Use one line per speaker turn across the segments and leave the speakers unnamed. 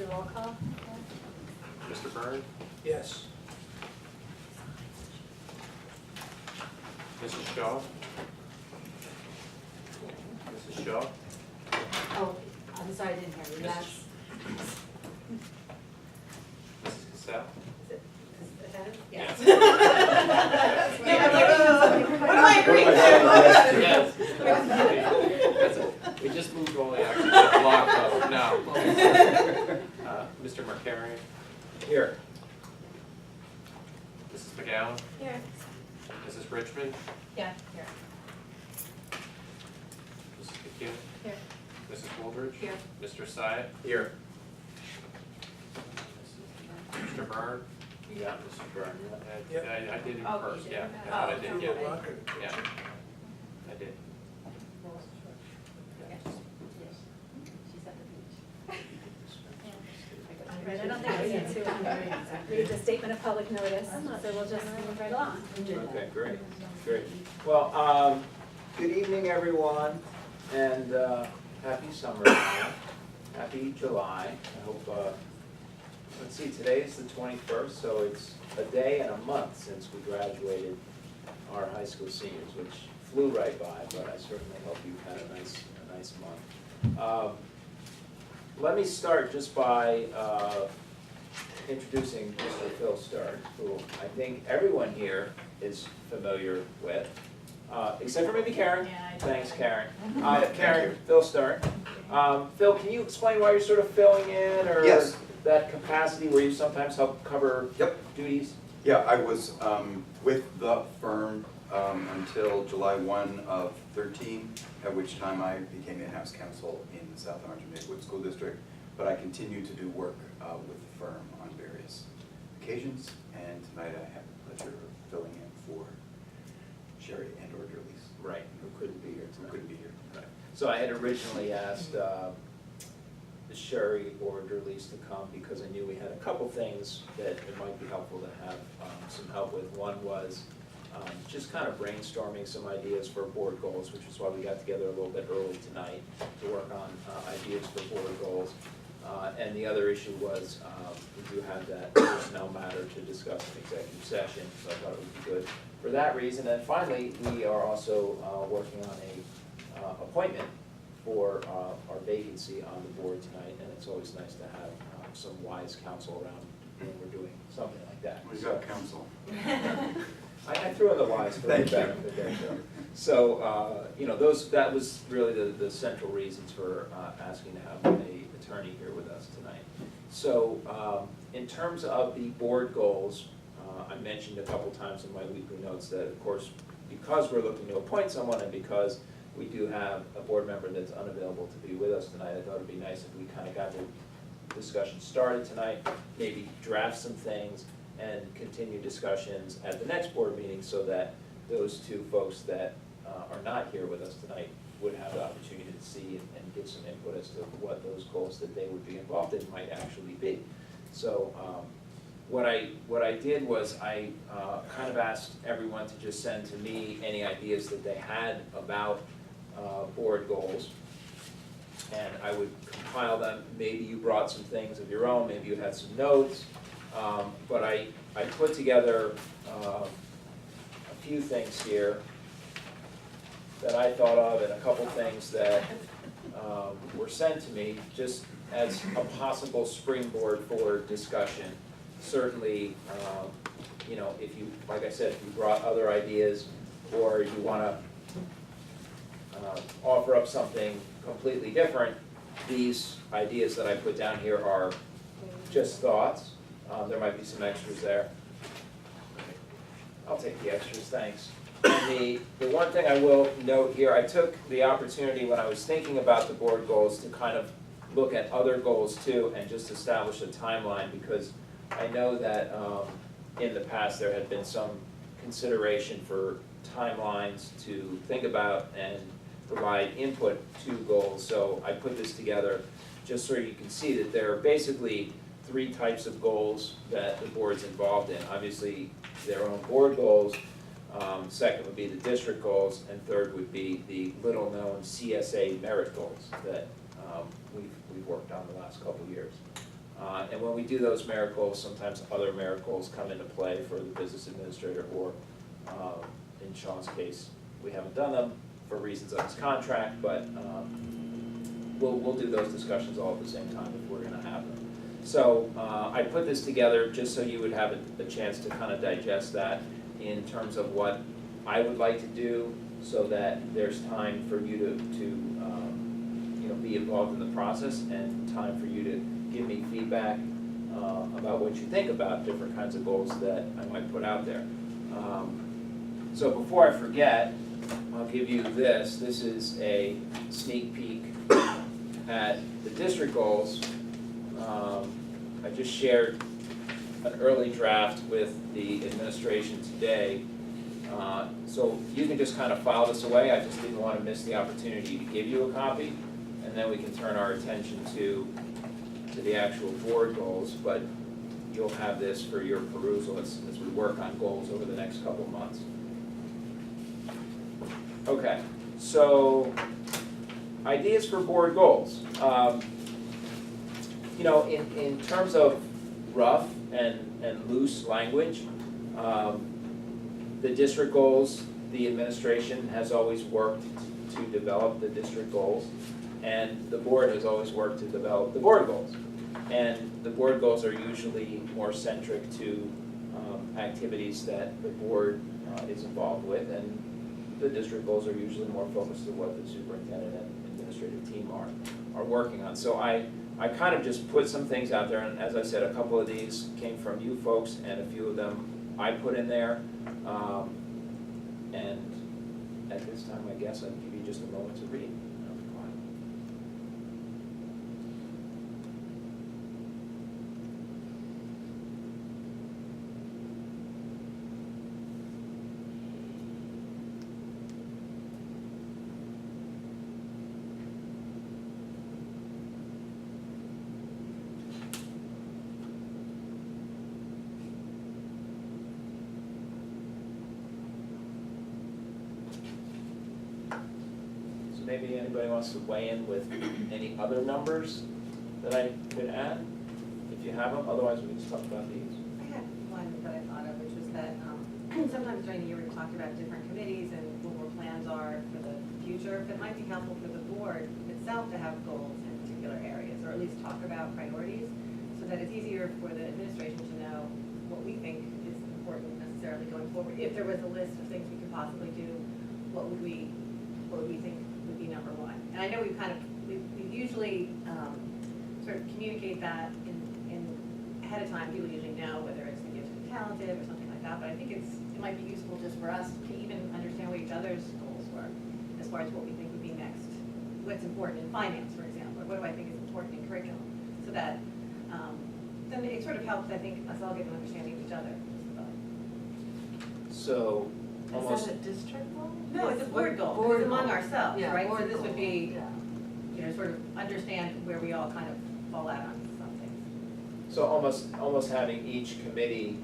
roll call?
Mr. Byrne?
Yes.
Mrs. Shaw? Mrs. Shaw?
Oh, I'm sorry, I didn't hear you. Yes.
Mrs. Cassell?
Yes.
Yeah, I'm like, what am I agreeing to?
Yes. That's it. We just moved all the actions to block vote, no. Mr. Markarian?
Here.
Mrs. McGowan?
Here.
Mrs. Richmond?
Yeah, here.
Mrs. McHugh?
Here.
Mrs. Wooldridge?
Here.
Mr. Syatt?
Here.
Mr. Byrne?
Yeah, Mr. Byrne.
I did it
Oh, you
first,
did?
yeah.
Oh,
I did,
okay.
yeah. Yeah. I did.
All right, I don't think we need to read the statement of public notice, so we'll just move right along.
Okay, great, great. Well, good evening, everyone, and happy summer, happy July. I hope, let's see, today is the 21st, so it's a day and a month since we graduated our high school seniors, which flew right by, but I certainly hope you've had a nice month. Let me start just by introducing Mr. Phil Stark, who I think everyone here is familiar with, except for maybe Karen.
Yeah, I
Thanks,
do.
Karen. Karen, Phil Stark. Phil, can you explain why you're sort of filling in, or
Yes.
that capacity where you sometimes help cover
Yep.
duties?
Yeah, I was with the firm until July 1 of 13, at which time I became in-house counsel in the South Orange Maplewood School District. But I continue to do work with the firm on various occasions, and tonight I have the pleasure of filling in for Sherry and or Derlise.
Right, who couldn't be here
Who
tonight.
couldn't be here.
Right. So I had originally asked Sherry or Derlise to come because I knew we had a couple things that it might be helpful to have some help with. One was just kind of brainstorming some ideas for board goals, which is why we got together a little bit early tonight to work on ideas for board goals. And the other issue was we do have that personnel matter to discuss in executive session, so I thought it would be good for that reason. And finally, we are also working on a appointment for our vacancy on the board tonight, and it's always nice to have some wise counsel around when we're doing something like that.
We've got counsel.
I threw in the wise for the
Thank you.
benefit there, Joe. So, that was really the central reasons for asking to have an attorney here with us tonight. So, in terms of the board goals, I mentioned a couple times in my weekly notes that, of course, because we're looking to appoint someone and because we do have a board member that's unavailable to be with us tonight, I thought it'd be nice if we kind of got the discussion started tonight, maybe draft some things, and continue discussions at the next board meeting so that those two folks that are not here with us tonight would have the opportunity to see and give some input as to what those goals that they would be involved in might actually be. So what I did was I kind of asked everyone to just send to me any ideas that they had about board goals, and I would compile them. Maybe you brought some things of your own, maybe you had some notes, but I put together a few things here that I thought of, and a couple things that were sent to me just as a possible springboard for discussion. Certainly, if you, like I said, if you brought other ideas or you want to offer up something completely different, these ideas that I put down here are just thoughts. There might be some extras there. I'll take the extras, thanks. And the one thing I will note here, I took the opportunity when I was thinking about the board goals to kind of look at other goals too and just establish a timeline, because I know that in the past there had been some consideration for timelines to think about and provide input to goals. So I put this together just so you can see that there are basically three types of goals that the board's involved in. Obviously, their own board goals. Second would be the district goals, and third would be the little-known CSA merit goals that we've worked on the last couple of years. And when we do those merit goals, sometimes other merit goals come into play for the business administrator, or in Sean's case, we haven't done them for reasons of his contract, but we'll do those discussions all at the same time if we're gonna have them. So I put this together just so you would have a chance to kind of digest that in terms of what I would like to do, so that there's time for you to be involved in the process, and time for you to give me feedback about what you think about different kinds of goals that I might put out there. So before I forget, I'll give you this. This is a sneak peek at the district goals. I just shared an early draft with the administration today. So you can just kind of file this away. I just didn't want to miss the opportunity to give you a copy, and then we can turn our attention to the actual board goals, but you'll have this for your perusal as we work on goals over the next couple of months. Okay, so ideas for board goals. In terms of rough and loose language, the district goals, the administration has always worked to develop the district goals, and the board has always worked to develop the board goals. And the board goals are usually more centric to activities that the board is involved with, and the district goals are usually more focused on what the superintendent and administrative team are working on. So I kind of just put some things out there, and as I said, a couple of these came from you folks, and a few of them I put in there. And at this time, I guess I'd give you just a moment to read. Maybe anybody wants to weigh in with any other numbers that I could add, if you have them, otherwise we can just talk about these.
I had one that I thought of, which was that sometimes during the year we talked about different committees and what our plans are for the future, but it might be helpful for the board itself to have goals in particular areas, or at least talk about priorities, so that it's easier for the administration to know what we think is important necessarily going forward. If there was a list of things we could possibly do, what would we think would be number one? And I know we usually sort of communicate that in ahead of time. People usually know whether it's the gifted and talented or something like that, but I think it might be useful just for us to even understand what each other's goals were, as far as what we think would be next, what's important in finance, for example, or what do I think is important in curriculum, so that then it sort of helps, I think, us all get an understanding of each other.
So, almost.
Is that a district goal?
No, it's a board goal,
Board
it's among
goal.
ourselves,
Yeah,
right? So
board
this would
goal.
be,
Yeah.
sort of understand where we all kind of fall out on some things.
So almost having each committee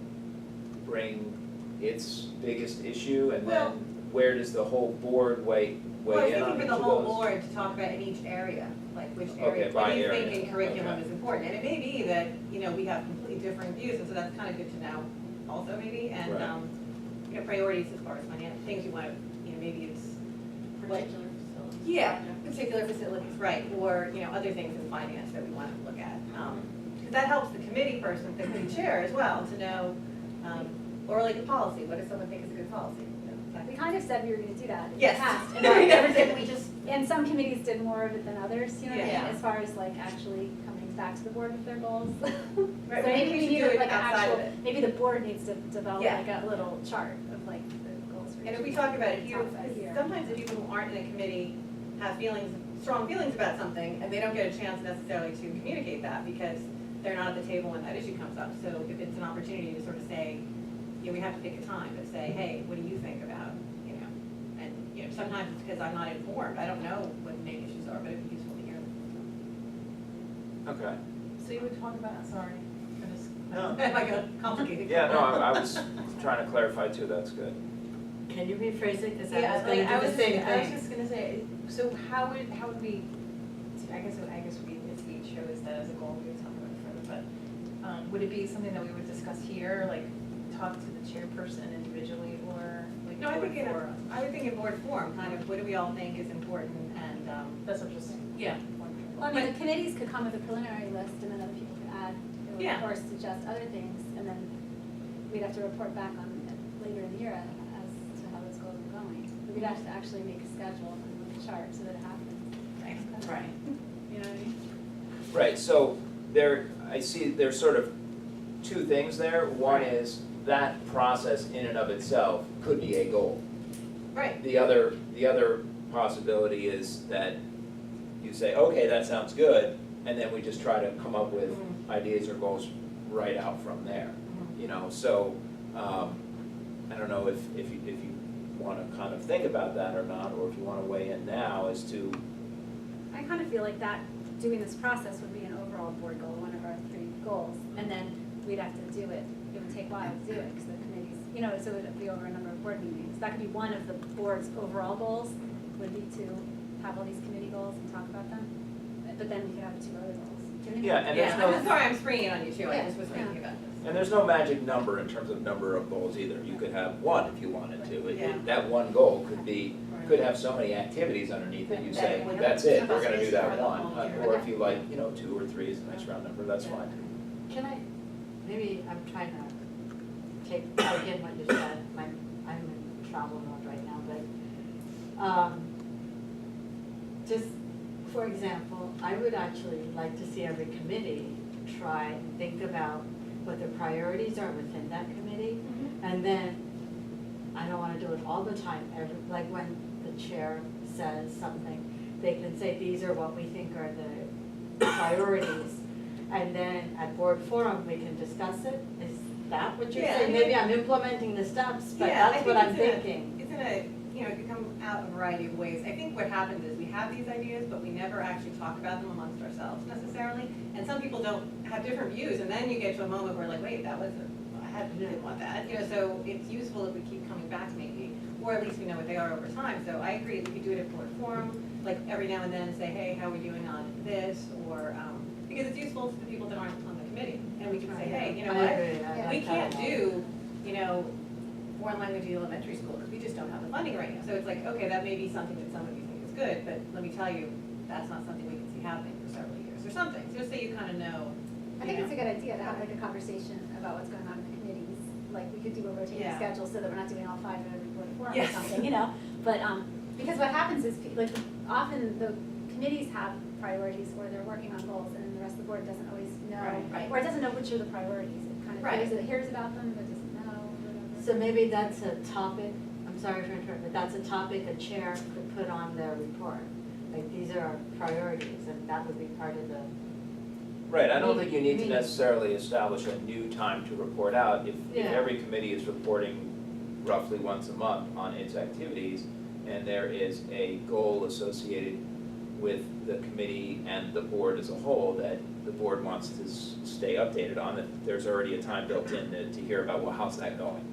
bring its biggest issue, and then
Well-
where does the whole board weigh
Well, I was
in on
thinking
each
for
of
the whole
those?
board to talk about in each area, like which
Okay,
area, what
by
do you
area.
think in curriculum
Okay.
is important? And it may be that, we have completely different views, and so that's kind of good to know also maybe, and,
Right.
priorities as far as finance, things you want to, maybe it's. like-
Particular facility.
Yeah, particular facilities, right, or, other things in finance that we want to look at. Because that helps the committee person, the committee chair as well, to know, or like a policy, what does someone think is a good policy?
We kind of said we were gonna do that in the
Yes.
past.
No, we never did, we just,
And some committees did more of it than others, you know what I
Yeah.
mean, as far as like actually coming back to the board with their goals.
Right,
So
maybe
maybe
we
we
should
need
do it
like an
outside of
actual,
it.
maybe the board needs to develop
Yeah.
like a little chart of like the goals for each.
and if we talk about it here,
Outside here.
sometimes the people who aren't in a committee have strong feelings about something, and they don't get a chance necessarily to communicate that because they're not at the table when that issue comes up. So if it's an opportunity to sort of say, we have to pick a time to say, hey, what do you think about, and, sometimes it's because I'm not informed, I don't know what the main issues are, but it'd be useful to hear them.
Okay.
So you would talk about, sorry, for this.
No.
Like a complicated.
Yeah, no, I was trying to clarify too, that's good.
Can you rephrase it, because I
Yeah,
was going to do the same
I was
thing.
just gonna say, so how would we, I guess we, if we chose that as a goal, we would talk about it further, but
would it be something that we would discuss here, like talk to the chairperson individually or like
No, I
board
think
forum?
I would think in board form, kind of, what do we all think is important, and,
That's what I'm just saying. Yeah.
Well, I mean, the committees could come with a preliminary list and then other people could add,
Yeah.
or suggest other things, and then we'd have to report back on it later in the year as to how those goals are going. But we'd have to actually make a schedule and a chart so that it happens.
Right.
You know what I mean?
Right, so I see there's sort of two things there. One is that process in and of itself could be a goal.
right,
The other possibility is that you say, okay, that sounds good, and then we just try to come up with ideas or goals right out from there. You know, so, I don't know if you wanna kind of think about that or not, or if you wanna weigh in now as to,
I kind of feel like that, doing this process would be an overall board goal, one of our 3 goals, and then we'd have to do it, it would take a while to do it, because the committees, you know, so it would be over a number of board meetings. That could be one of the board's overall goals, would be to have all these committee goals and talk about them, but then we could have 2 other goals. Do you know what I mean?
yeah, and there's
yeah,
no.
I'm sorry, I'm springing it on you too, I
Yeah,
just was thinking about this.
And there's no magic number in terms of number of goals either. You could have one if you wanted to.
Yeah.
That one goal could have so many activities underneath it, you say, that's it, we're gonna do that one. Or if you like, 2 or 3 is a nice round number, that's fine.
Can I, maybe I'm trying to take again what you said, I'm in travel mode right now, but, just, for example, I would actually like to see every committee try and think about what the priorities are within that committee, and then, I don't wanna do it all the time, like when the chair says something, they can say, these are what we think are the priorities, and then at board forum, we can discuss it. Is that what you're
Yeah,
saying?
I mean-
Maybe I'm implementing the steps, but
Yeah, I
that's what
think
I'm
it's in a-
thinking.
It's in a, it could come out a variety of ways. I think what happens is we have these ideas, but we never actually talk about them amongst ourselves necessarily. And some people don't have different views, and then you get to a moment where like, wait, that wasn't, didn't want that, so it's useful if we keep coming back maybe, or at least we know what they are over time. So I agree, we could do it at board forum, like every now and then say, hey, how are we doing on this, or, because it's useful to the people that aren't on the committee. And we can say, hey, you know
I
what?
agree. I
We
like that
can't
a lot.
do, foreign language in elementary school, because we just don't have the funding right now. So it's like, okay, that may be something that some of you think is good, but let me tell you, that's not something we can see happening for several years, or something, just so you kind of know.
I think it's a good idea to have like a conversation about what's going on in the committees, like we could do a rotating
Yeah.
schedule so that we're not doing all 5 in every board forum or
Yes.
something, but, because what happens is, like, often the committees have priorities or they're working on goals and then the rest of the board doesn't always know,
Right.
or it doesn't know which are the priorities, it kind of
Right.
hears about them but doesn't know, or whatever.
So maybe that's a topic, I'm sorry for interrupting, but that's a topic a chair could put on their report. Like, these are our priorities, and that would be part of the,
Right, I don't think you need to
Meeting.
necessarily establish a new time to report out. If
Yeah.
every committee is reporting roughly once a month on its activities, and there is a goal associated with the committee and the board as a whole that the board wants to stay updated on, that there's already a time built in to hear about, well, how's that going?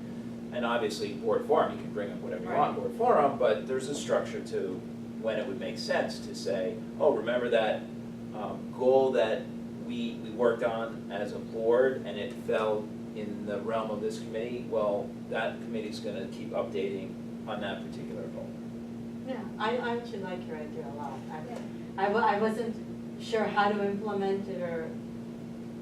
And obviously, board forum, you can bring up whatever you want, board forum, but there's a structure to when it would make sense to say, oh, remember that goal that we worked on as a board and it fell in the realm of this committee? Well, that committee's gonna keep updating on that particular goal.
yeah, I actually like your idea a lot. I wasn't sure how to implement it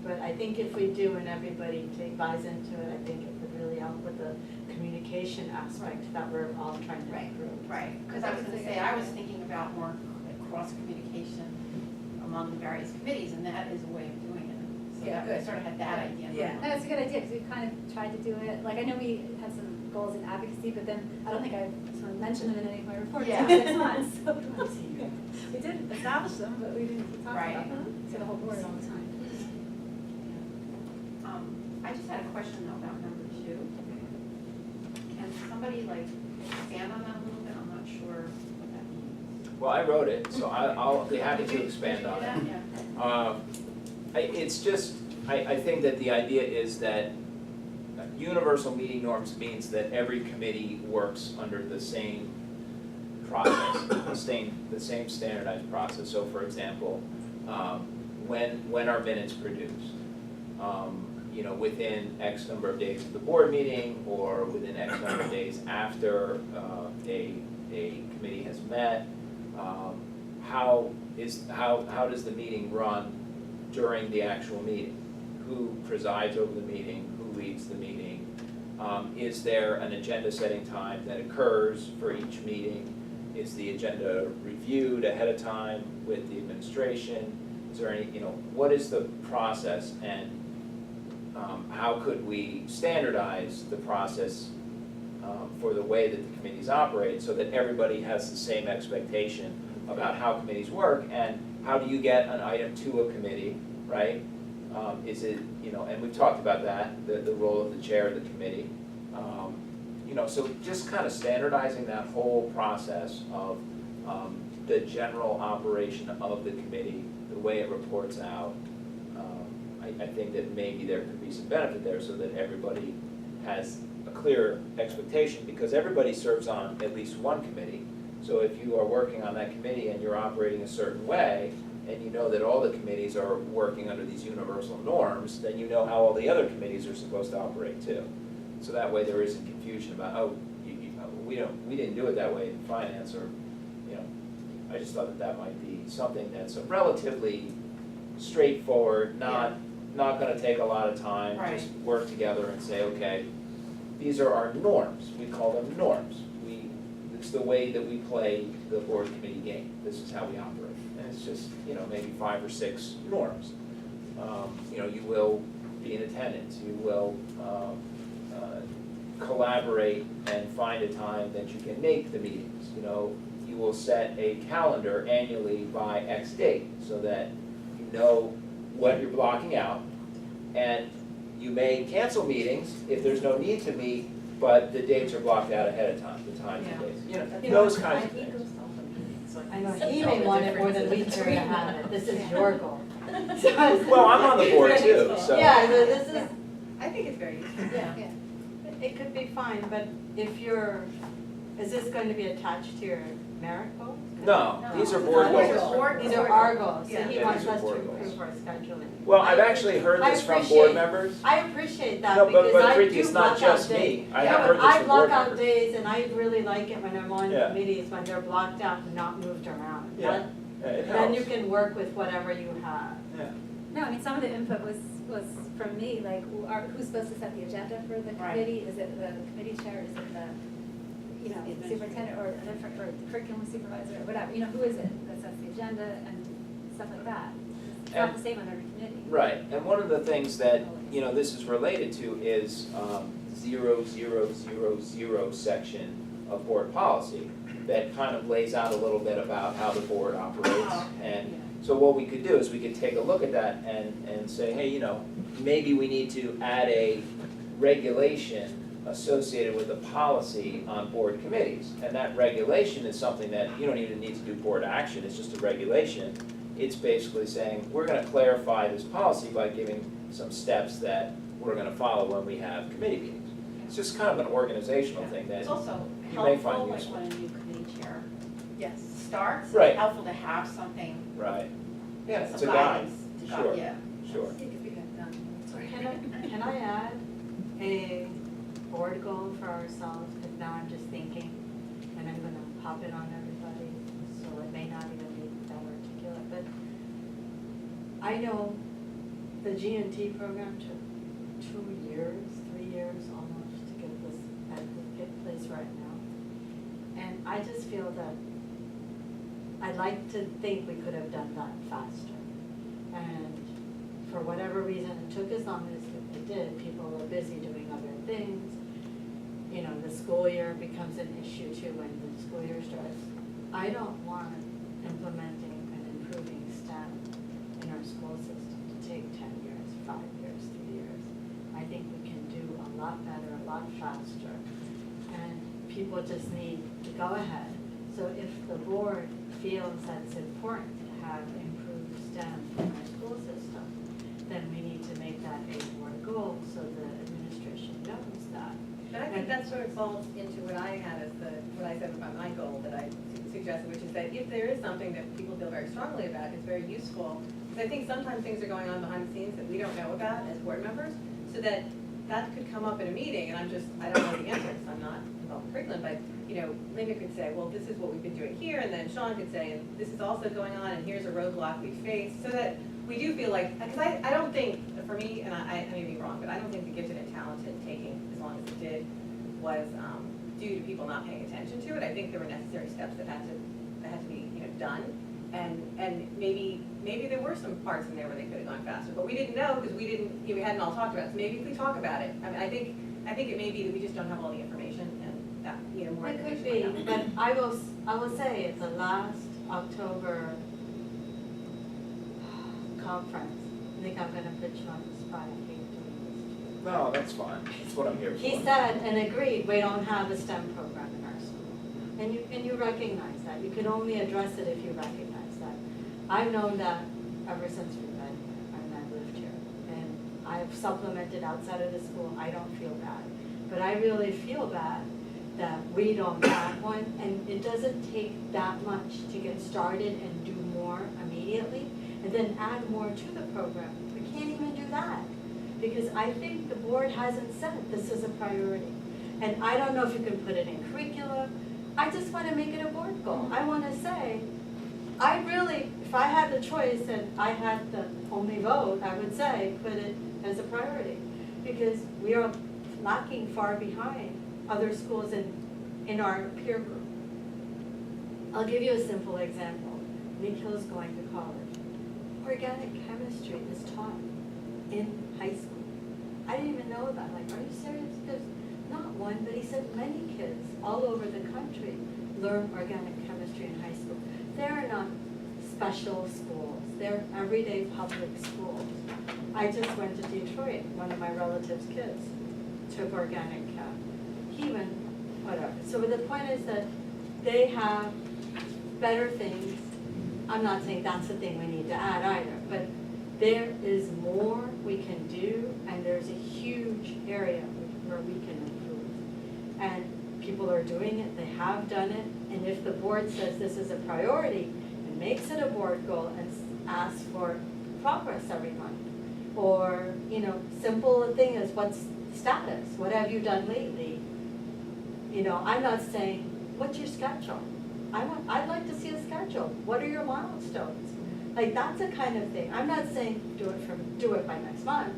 but I think if we do and everybody buys into it, I think it would really help with the communication aspect that we're all trying to improve.
Right, because I was gonna say, I was thinking about more like cross-communication among the various committees, and that is a way of doing it. So
Yeah,
that- I
good.
sort of had that idea. in
Yeah.
mind.
No, it's a good idea, because we've kind of tried to do it, like, I know we had some goals in advocacy, but then I don't think I sort of mentioned them in any of my reports in
Yeah.
6 months, so. We did establish them, but we didn't talk
Right.
about them to the whole board all the time.
I just had a question though about number 2. Can somebody like expand on that a little bit? I'm not sure what that means.
Well, I wrote it, so I'll be happy to expand on it.
Yeah.
It's just, I think that the idea is that universal meeting norms means that every committee works under the same process, the same standardized process. So for example, when are minutes produced? you know, within X number of days of the board meeting, or within X number of days after a committee has met. How does the meeting run during the actual meeting? Who presides over the meeting? Who leads the meeting? Is there an agenda setting time that occurs for each meeting? Is the agenda reviewed ahead of time with the administration? Is there any, you know, what is the process, and how could we standardize the process for the way that the committees operate, so that everybody has the same expectation about how committees work, and how do you get an item to a committee, right? Is it, you know, and we've talked about that, the role of the chair of the committee. You know, so just kind of standardizing that whole process of the general operation of the committee, the way it reports out. I think that maybe there could be some benefit there, so that everybody has a clear expectation, because everybody serves on at least one committee. So if you are working on that committee and you're operating a certain way, and you know that all the committees are working under these universal norms, then you know how all the other committees are supposed to operate too. So that way there isn't confusion about, oh, we didn't do it that way in finance, or, you know, I just thought that that might be something that's a relatively straightforward, not gonna take a lot of time, just work together and say, okay, these are our norms, we call them norms. It's the way that we play the board committee game, this is how we operate. And it's just, you know, maybe 5 or 6 norms. You know, you will be in attendance, you will collaborate and find a time that you can make the meetings. You know, you will set a calendar annually by X date, so that you know what you're blocking out. And you may cancel meetings if there's no need to meet, but the dates are blocked out ahead of time, the times and dates. You know, those kinds of things.
I know, he may want it more than we care to have it, this is your goal.
Well, I'm on the board too, so.
Yeah, so this is,
I think it's very useful.
yeah, it could be fine, but if you're, is this going to be attached to your merit goals?
No, these are board
These are
goals.
board
These are our goals, so
Yeah.
he
Yeah,
wants
these are
us to
board goals.
improve our scheduling.
Well, I've actually heard
I
this from board
appreciate-
members.
I appreciate that
No,
because
but
I
Preeti,
do
it's
block
not
out
just
days.
me. I
Yeah,
have
but
heard this
I
from
block
board
out
members.
days and I really like it when I'm on
Yeah.
committees, when they're blocked out and not moved around.
Yeah, it
Then you
helps.
can work with whatever you have.
Yeah.
No, I mean, some of the input was from me, like, who's supposed to set the agenda for the
Right.
committee? Is it the committee chair, is it the, you know, superintendent, or a different, or the curriculum supervisor, or whatever, you know, who is it that sets the agenda and stuff like that? It's not the same on every committee.
Right, and one of the things that, you know, this is related to is 0000 section of board policy that kind of lays out a little bit about how the board operates. And so what we could do is we could take a look at that and say, hey, you know, maybe we need to add a regulation associated with a policy on board committees. And that regulation is something that you don't even need to do board action, it's just a regulation. It's basically saying, we're gonna clarify this policy by giving some steps that we're gonna follow when we have committee meetings. It's just kind of an organizational thing that
It's also
you may find
helpful, like
useful.
when a new committee chair
Yes.
starts,
Right.
it's helpful to have something,
Right. Yeah, it's a
some
guide,
guidance to
sure,
guide, yeah.
sure.
Can I add a board goal for ourselves? Because now I'm just thinking, and I'm gonna pop it on everybody, so it may not even be that articulate, but I know the G&T program took 2 years, 3 years almost to get this at the place right now. And I just feel that I'd like to think we could have done that faster. And for whatever reason, it took as long as it did. People were busy doing other things. You know, the school year becomes an issue too when the school year starts. I don't want implementing and improving STEM in our school system to take 10 years, 5 years, 3 years. I think we can do a lot better, a lot faster. And people just need to go ahead. So if the board feels that it's important to have improved STEM in our school system, then we need to make that a board goal so the administration knows that.
But I think that sort of falls into what I had as what I said about my goal that I suggested, which is that if there is something that people feel very strongly about, it's very useful Because I think sometimes things are going on behind the scenes that we don't know about as board members, so that could come up in a meeting, and I don't know the answer, because I'm not involved in curriculum, but, Linda could say, well, this is what we've been doing here, and then Sean could say, and this is also going on, and here's a roadblock we faced, so that we do feel like, because I don't think, for me, and I may be wrong, but I don't think the gifted and talented taking as long as it did was due to people not paying attention to it. I think there were necessary steps that had to be, done. And maybe there were some parts in there where they could have gone faster, but we didn't know because we hadn't all talked about it. So maybe if we talk about it, I mean, I think it may be that we just don't have all the information and that, more
It could
information.
be, but I will say at the last October conference, I think I'm gonna put you on the spot, I hate doing this.
No, that's fine, that's what I'm here for.
He said and agreed, we don't have a STEM program in our school. And you recognize that, you can only address it if you recognize that. I've known that ever since we've been here, and I lived here. And I've supplemented outside of the school, I don't feel bad. But I really feel bad that we don't have one, and it doesn't take that much to get started and do more immediately, and then add more to the program. We can't even do that, because I think the board hasn't said this is a priority. And I don't know if you can put it in curricula. I just want to make it a board goal. I want to say, I really, if I had the choice and I had the only vote, I would say, put it as a priority. Because we are lacking far behind other schools in our peer group. I'll give you a simple example. Nikhil's going to college. Organic chemistry is taught in high school. I didn't even know that. Like, are you serious? Because not one, but he said many kids all over the country learn organic chemistry in high school. They're not special schools. They're everyday public schools. I just went to Detroit. One of my relatives' kids took organic chem. He went, whatever. So the point is that they have better things. I'm not saying that's the thing we need to add either, but there is more we can do, and there's a huge area where we can improve. And people are doing it, they have done it, and if the board says this is a priority, and makes it a board goal and asks for progress every month, or, simple thing is what's status, what have you done lately? I'm not saying, what's your schedule? I'd like to see a schedule. What are your milestones? Like, that's the kind of thing. I'm not saying do it by next month.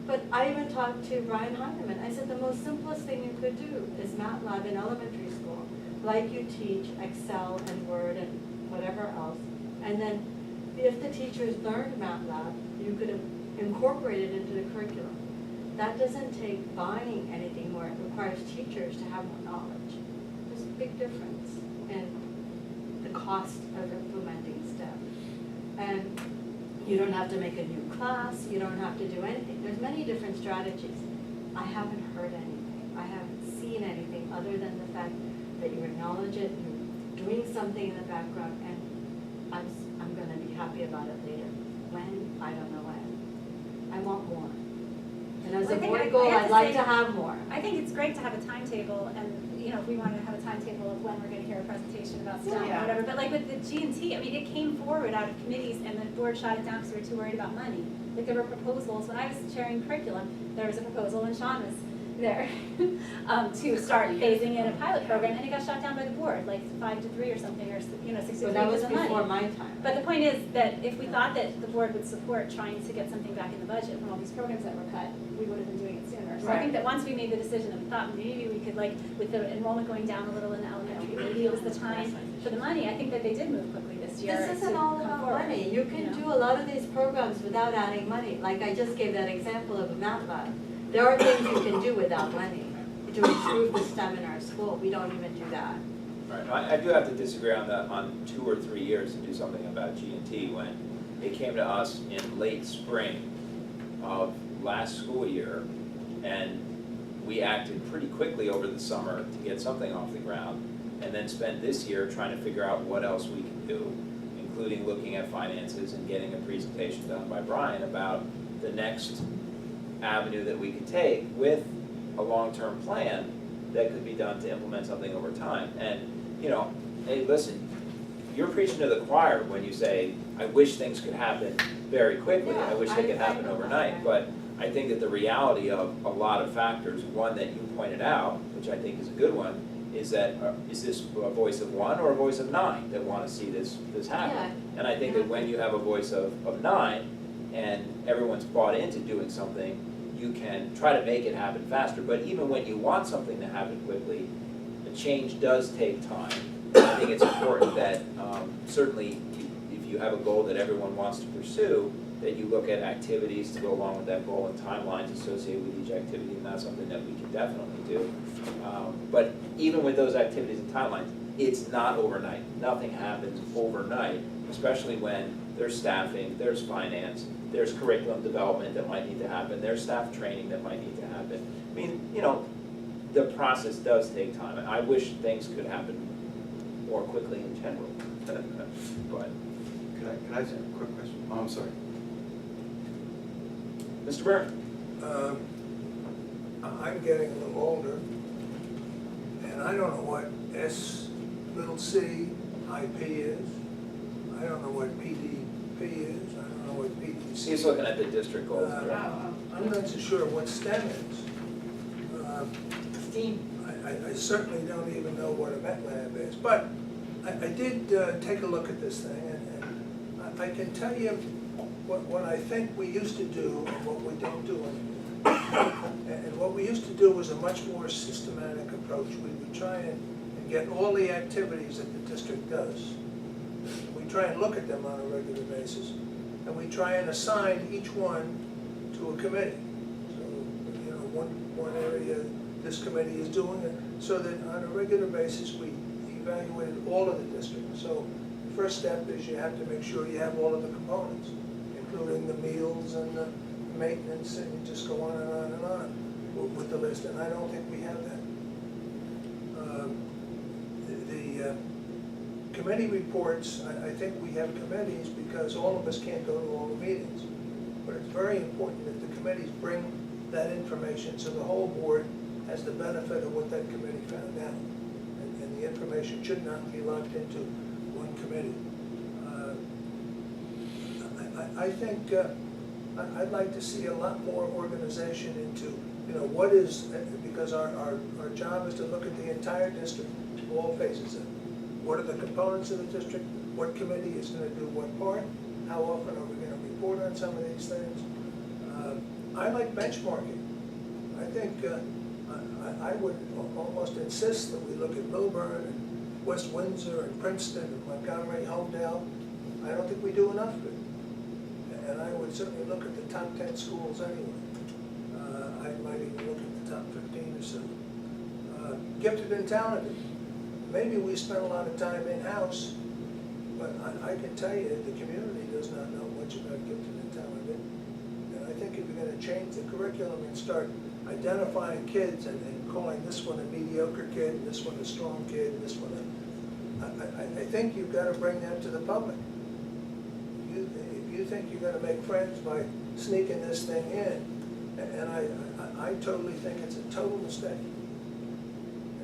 But I even talked to Brian Heineman. I said the most simplest thing you could do is MATLAB in elementary school. Like you teach Excel and Word and whatever else. And then if the teachers learned MATLAB, you could incorporate it into the curriculum. That doesn't take buying anything more. It requires teachers to have more knowledge. There's a big difference in the cost of implementing STEM. And you don't have to make a new class, you don't have to do anything. There's many different strategies. I haven't heard anything. I haven't seen anything other than the fact that you acknowledge it, you're doing something in the background, and I'm gonna be happy about it later. When? I don't know when. I want more. And as
Well,
a
I think
board goal,
I have
I'd
to
like
say-
to have more.
I think it's great to have a timetable, and, if we wanted to have a timetable of when we're gonna hear a presentation about STEM or
Yeah.
whatever, but like with the G&T, I mean, it came forward out of committees and the board shot it down because we were too worried about money. Like, there were proposals, when I was chairing curriculum, there was a proposal, and Sean was there, to start phasing in a pilot program, and it got shot down by the board, like 5-3 or something, or, 6-3
So that was
because of money.
before my time.
But the point is that if we thought that the board would support trying to get something back in the budget from all these programs that were cut, we would have been doing it sooner. So I think that once we made the decision and we thought maybe we could, like, with the enrollment going down a little in elementary, maybe it was the time for the money. I think that they did move quickly this year.
This isn't
to
all
come
about
forward,
money. You can do a lot of these programs without adding money. Like I just gave that example of a MATLAB. There are things you can do without money to improve the STEM in our school. We don't even do that.
Right, I do have to disagree on 2 or 3 years to do something about G&T when it came to us in late spring of last school year, and we acted pretty quickly over the summer to get something off the ground, and then spent this year trying to figure out what else we can do, including looking at finances and getting a presentation done by Brian about the next avenue that we could take with a long-term plan that could be done to implement something over time. And, hey, listen, you're preaching to the choir when you say, I wish things could happen very quickly. I
Yeah,
wish they could
I
happen
know
overnight,
that.
but I think that the reality of a lot of factors, one that you pointed out, which I think is a good one, is that, is this a voice of one or a voice of 9 that want to see this happen?
Yeah.
And I think that when you have a voice of 9, and everyone's bought into doing something, you can try to make it happen faster. But even when you want something to happen quickly, a change does take time. I think it's important that certainly if you have a goal that everyone wants to pursue, that you look at activities to go along with that goal and timelines associated with each activity, and that's something that we can definitely do. But even with those activities and timelines, it's not overnight. Nothing happens overnight, especially when there's staffing, there's finance, there's curriculum development that might need to happen, there's staff training that might need to happen. I mean, you know, the process does take time, and I wish things could happen more quickly in general. But,
Could I ask a quick question? Oh, I'm sorry.
Mr. Byrne?
I'm getting a little older, and I don't know what SCIP is. I don't know what PDP is. I don't know what PDC
He's looking at the district goals.
I'm not so sure what STEM is.
STEAM.
I certainly don't even know what a Met Lab is, but I did take a look at this thing, and I can tell you what I think we used to do and what we don't do anymore. And what we used to do was a much more systematic approach. We would try and get all the activities that the district does. We try and look at them on a regular basis, and we try and assign each one to a committee. So, you know, one area this committee is doing it, so that on a regular basis we evaluated all of the districts. So the first step is you have to make sure you have all of the components, including the meals and the maintenance, and you just go on and on and on with the list, and I don't think we have that. The committee reports, I think we have committees because all of us can't go to all the meetings. But it's very important that the committees bring that information so the whole board has the benefit of what that committee found out. And the information should not be locked into one committee. I think I'd like to see a lot more organization into, you know, what is, because our job is to look at the entire district, all phases of it. What are the components of the district? What committee is going to do what part? How often are we going to report on some of these things? I like benchmarking. I think I would almost insist that we look at Milburn and West Windsor and Princeton and Montgomery, Homedale. I don't think we do enough of it. And I would certainly look at the top 10 schools anyway. I might even look at the top 15 or so. Gifted and talented. Maybe we spend a lot of time in-house, but I can tell you the community does not know much about gifted and talented. And I think if you're going to change the curriculum and start identifying kids and calling this one a mediocre kid, and this one a strong kid, and this one I think you've got to bring that to the public. If you think you're going to make friends by sneaking this thing in, and I totally think it's a total mistake.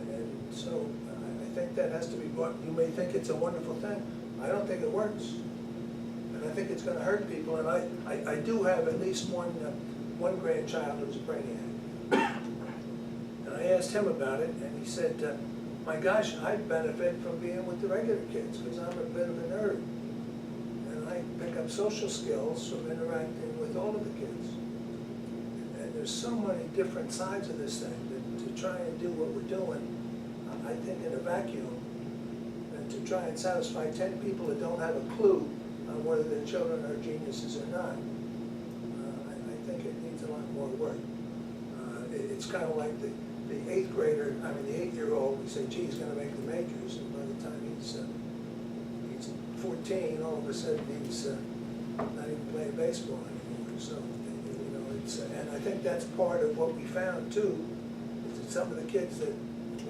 And so I think that has to be brought. You may think it's a wonderful thing. I don't think it works. And I think it's going to hurt people. And I do have at least one grandchild who's a brainiac. And I asked him about it, and he said, my gosh, I benefit from being with the regular kids because I'm a bit of a nerd. And I pick up social skills from interacting with all of the kids. And there's so many different sides of this thing that to try and do what we're doing, I think in a vacuum, and to try and satisfy 10 people that don't have a clue on whether their children are geniuses or not, I think it needs a lot more work. It's kind of like the 8th grader, I mean the 8-year-old, we say, gee, he's going to make the majors, and by the time he's 14, all of a sudden he's not even playing baseball anymore. So, you know, it's, and I think that's part of what we found too, is that some of the kids that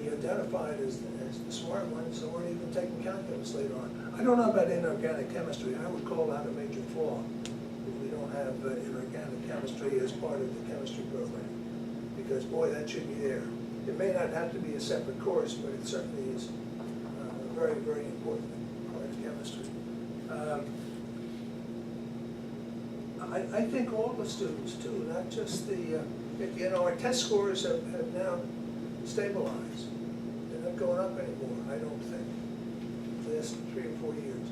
we identified as the smart ones weren't even taking calculus later on. I don't know about inorganic chemistry. I would call that a major flaw if we don't have inorganic chemistry as part of the chemistry program. Because, boy, that should be there. It may not have to be a separate course, but it certainly is a very, very important part of chemistry. I think all the students too, not just the, you know, our test scores have now stabilized. They're not going up anymore, I don't think, the last 3 or 4 years.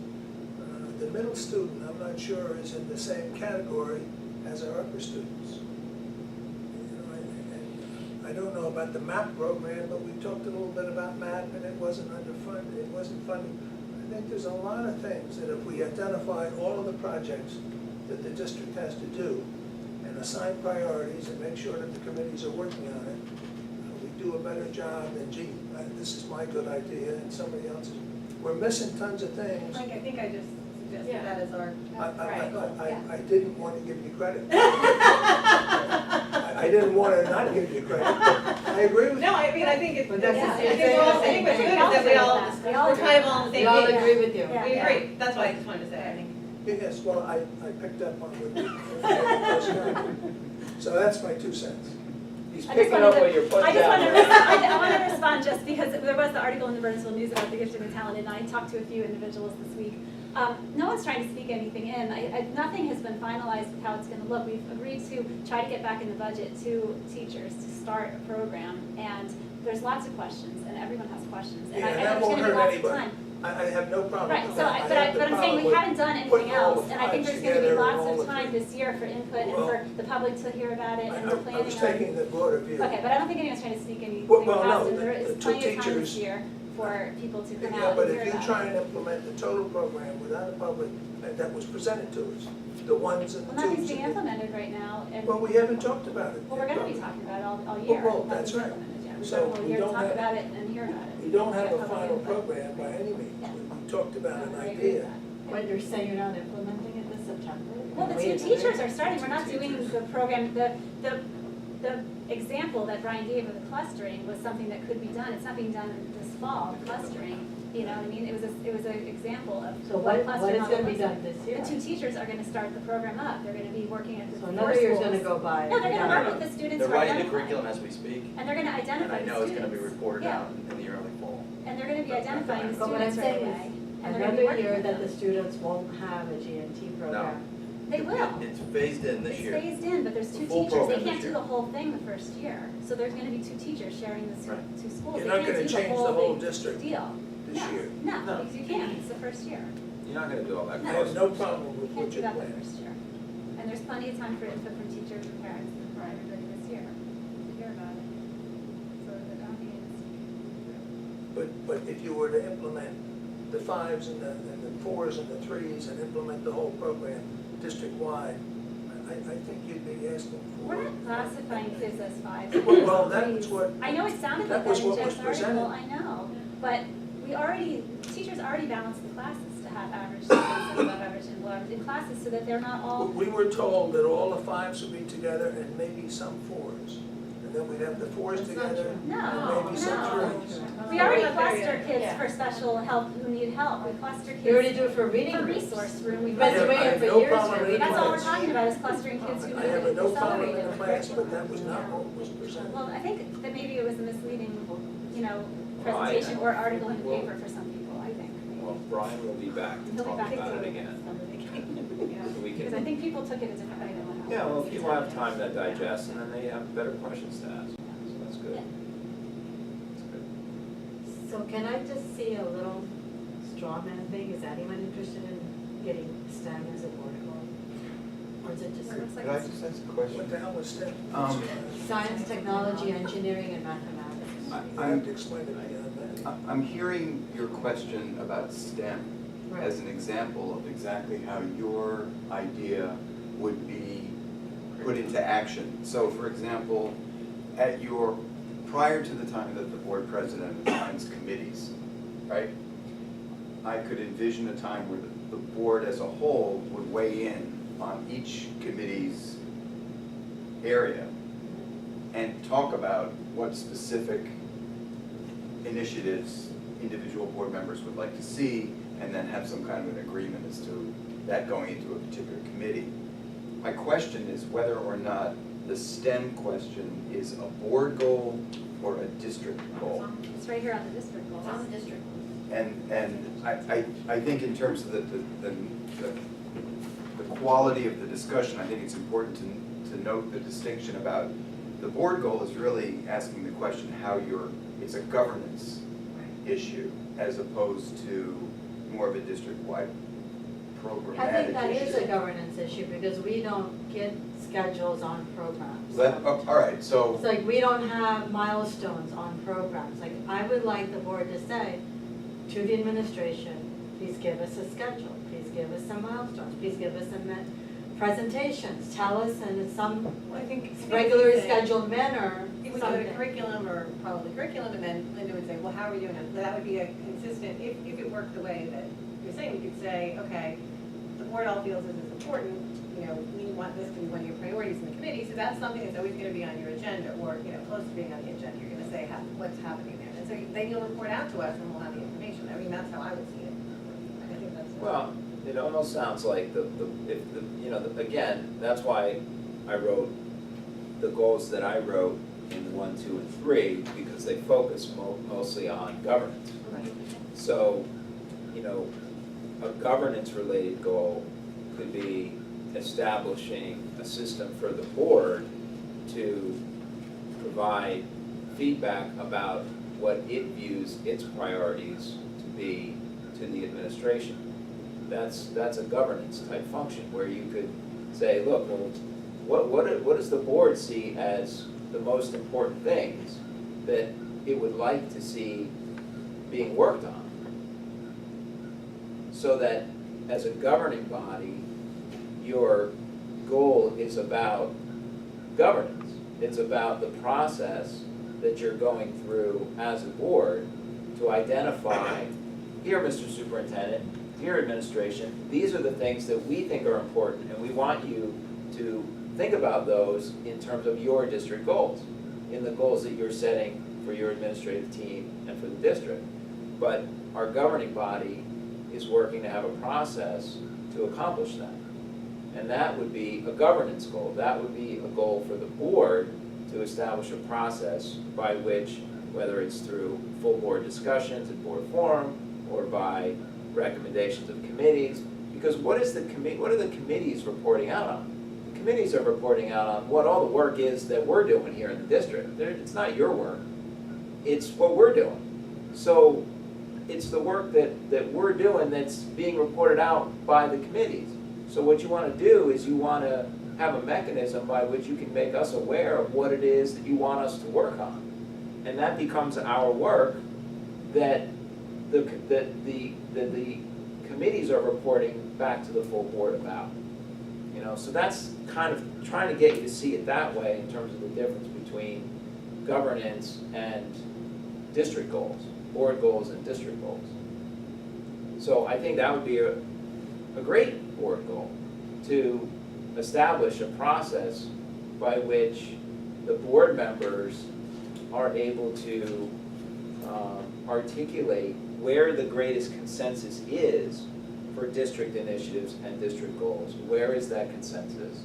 The middle student, I'm not sure, is in the same category as our upper students. You know, and I don't know about the MAP program, but we talked a little bit about MAP, and it wasn't underfunded, it wasn't funded. I think there's a lot of things that if we identify all of the projects that the district has to do and assign priorities and make sure that the committees are working on it, we do a better job than, gee, this is my good idea and somebody else's. We're missing tons of things.
Like, I think I just suggested
Yeah.
that as our.
I didn't want to give you credit. I didn't want to not give you credit. I agree with you.
No, I mean, I think it's,
But that's
yeah,
the
I
same
think we're all, I
thing.
think what's good is
We all
that we
agree
all,
with that. We all
we're kind of
agree.
all on the
We
same
all
page.
agree with you.
Yeah.
We agree, that's what I just wanted to say, I think.
Yes, well, I picked up on what you. So that's my 2 cents.
He's
I just
picking
wanted
up
to-
what you're putting
I just
down.
wanted to, I want to respond just because there was the article in the Burnsville News about the gifted and talented, and I talked to a few individuals this week. No one's trying to sneak anything in. Nothing has been finalized with how it's going to look. We've agreed to try to get back in the budget to teachers to start a program, and there's lots of questions, and everyone has questions, and
Yeah,
I
and
know
that
there's
won't
going to be
hurt
lots of
anybody.
time.
I have no problem
Right,
with
so,
that.
but I'm saying we haven't done anything else, and I think there's gonna be lots of time
this.
this year for input and
Well,
for the public to hear about it and the
I
planning.
was taking
on-
the broader view.
Okay, but I don't think anyone's trying to sneak anything
Well, no,
past, and
the-
there
the
is
two
plenty of time this
teachers-
year for people to come
Yeah,
out
but
and
if
hear
you
about
try
it.
and implement the total program without a public, that was presented to us, the ones and the
Well,
twos.
nothing's being implemented right now, and,
Well, we haven't talked about it.
well, we're gonna be talking about it all year.
Well, that's
Nothing's
right.
implemented yet. We've
So
got a whole
we
year to
don't
talk
have-
about it and hear about it.
We don't have
Get
a
public
final
input.
program by any means.
Yeah.
We talked about an
I agree with
idea.
that.
But you're saying you're not implementing it this September?
Well, the two teachers are starting, we're not doing the program, the example that Brian gave of the clustering was something that could be done, it's not being done this fall, the clustering, you know what I mean? It was an example of
So
what
what
clustering
is
model
gonna be
looks
done
like.
this year?
The two teachers are gonna start the program up, they're gonna be working at the
So
four
another year's
schools.
gonna go by.
No, they're gonna
without-
work with the students
They're
who are
writing the
identified.
curriculum as we speak,
And they're gonna
and
identify
I
the
know it's gonna be
students.
reported
Yeah.
out in the early fall.
And they're gonna be identifying the
But what I'm
students right
saying
away.
is,
And they're gonna be
another
working
year
with
that the
them.
students won't have a GNT program.
They will.
It's phased in this year.
It's phased in, but there's two
The full
teachers, they
program
can't
this
do
year.
the whole thing the first year. So there's gonna be two teachers sharing the
Right.
two schools.
You're
They
not
can't
gonna
do
change the whole
big
district
Deal.
this
No,
year.
No,
No.
because you can't, it's the first year.
You're not gonna do all that.
I have no problem with
You can't
what
do
you're
that the
planning.
first year. And there's plenty of time for input from teachers and parents and for everybody this year to hear about it. So that I don't think it's.
But if you were to implement the 5s and the 4s and the 3s and implement the whole program district-wide, I think you'd be asking for.
We're not classifying kids as 5s.
Well, that's what-
I know it sounded
that
like that
was
in
what was
Jeff's article,
presented.
I know, but teachers already balance the classes to have average students and above average and below average in classes so that they're not all.
We were told that all the 5s would be together and maybe some 4s. And then we'd have the 4s
That's not
together.
true.
No,
Maybe some
no.
3s.
We already
Not there
cluster
yet.
kids
Yeah.
for special help who need help, we cluster
We already
kids
do it for reading
for
groups.
resource room, we
We've been
cluster.
doing
I
it
have
for
no
years
problem
for
with
reading
That's all we're
groups.
talking about is clustering kids who
I
need
have no problem
accelerated
in the class, but
curriculum.
that was not what was presented.
Well, I think that maybe it was a misleading, you know,
Well, I-
presentation or article in the
well-
paper for some people, I think.
Well, Brian will be back to
He'll be
talk
back
about it
to
again.
Yeah.
So we
Because I
can,
think people took it a different way than what happened.
yeah, well, people have time to digest and then they have better questions to ask, so that's good.
Yeah.
That's good.
So can I just see a little straw man thing? Is anyone interested in getting STEM as a board goal? Or is it just
It looks like
Could I
it's-
just ask a
What
question?
the hell was STEM?
science, technology, engineering, and mathematics?
I have to explain it beyond that.
I'm hearing your question about STEM
Right.
as an example of exactly how your idea would be put into action. So for example, prior to the time that the board president assigns committees, right? I could envision a time where the board as a whole would weigh in on each committee's area and talk about what specific initiatives individual board members would like to see, and then have some kind of an agreement as to that going into a particular committee. My question is whether or not the STEM question is a board goal or a district goal.
It's right here on the district goals.
It's on the district.
And I think in terms of the quality of the discussion, I think it's important to note the distinction about the board goal is really asking the question how it's a governance issue as opposed to more of a district-wide programmatic issue.
I think that is a governance issue because we don't get schedules on programs.
All right, so.
It's like we don't have milestones on programs. Like I would like the board to say to the administration, please give us a schedule, please give us some milestones, please give us some presentations, tell us in some
Well, I think.
regularly scheduled manner,
If we go to
something.
curriculum or probably curriculum, and then Linda would say, well, how are we doing it? That would be a consistent, if it worked the way that you're saying, we could say, okay, the board all feels this is important, you know, we want this to be one of your priorities in the committee, so that's something that's always gonna be on your agenda, or, you know, close to being on the agenda, you're gonna say what's happening there. And so then you'll report out to us and we'll have the information. I mean, that's how I would see it. I think that's.
Well, it almost sounds like again, that's why I wrote the goals that I wrote in 1, 2, and 3, because they focus mostly on governance.
Right.
So, a governance-related goal could be establishing a system for the board to provide feedback about what it views its priorities to be to the administration. That's a governance type function where you could say, look, well, what does the board see as the most important things that it would like to see being worked on? So that as a governing body, your goal is about governance. It's about the process that you're going through as a board to identify, here, Mr. Superintendent, dear administration, these are the things that we think are important, and we want you to think about those in terms of your district goals, in the goals that you're setting for your administrative team and for the district. But our governing body is working to have a process to accomplish that. And that would be a governance goal. That would be a goal for the board to establish a process by which, whether it's through full board discussions and board forum, or by recommendations of committees, because what are the committees reporting out on? The committees are reporting out on what all the work is that we're doing here in the district. It's not your work, it's what we're doing. So it's the work that we're doing that's being reported out by the committees. So what you want to do is you want to have a mechanism by which you can make us aware of what it is that you want us to work on. And that becomes our work that the committees are reporting back to the full board about. So that's kind of trying to get you to see it that way in terms of the difference between governance and district goals, board goals and district goals. So I think that would be a great board goal, to establish a process by which the board members are able to articulate where the greatest consensus is for district initiatives and district goals. Where is that consensus?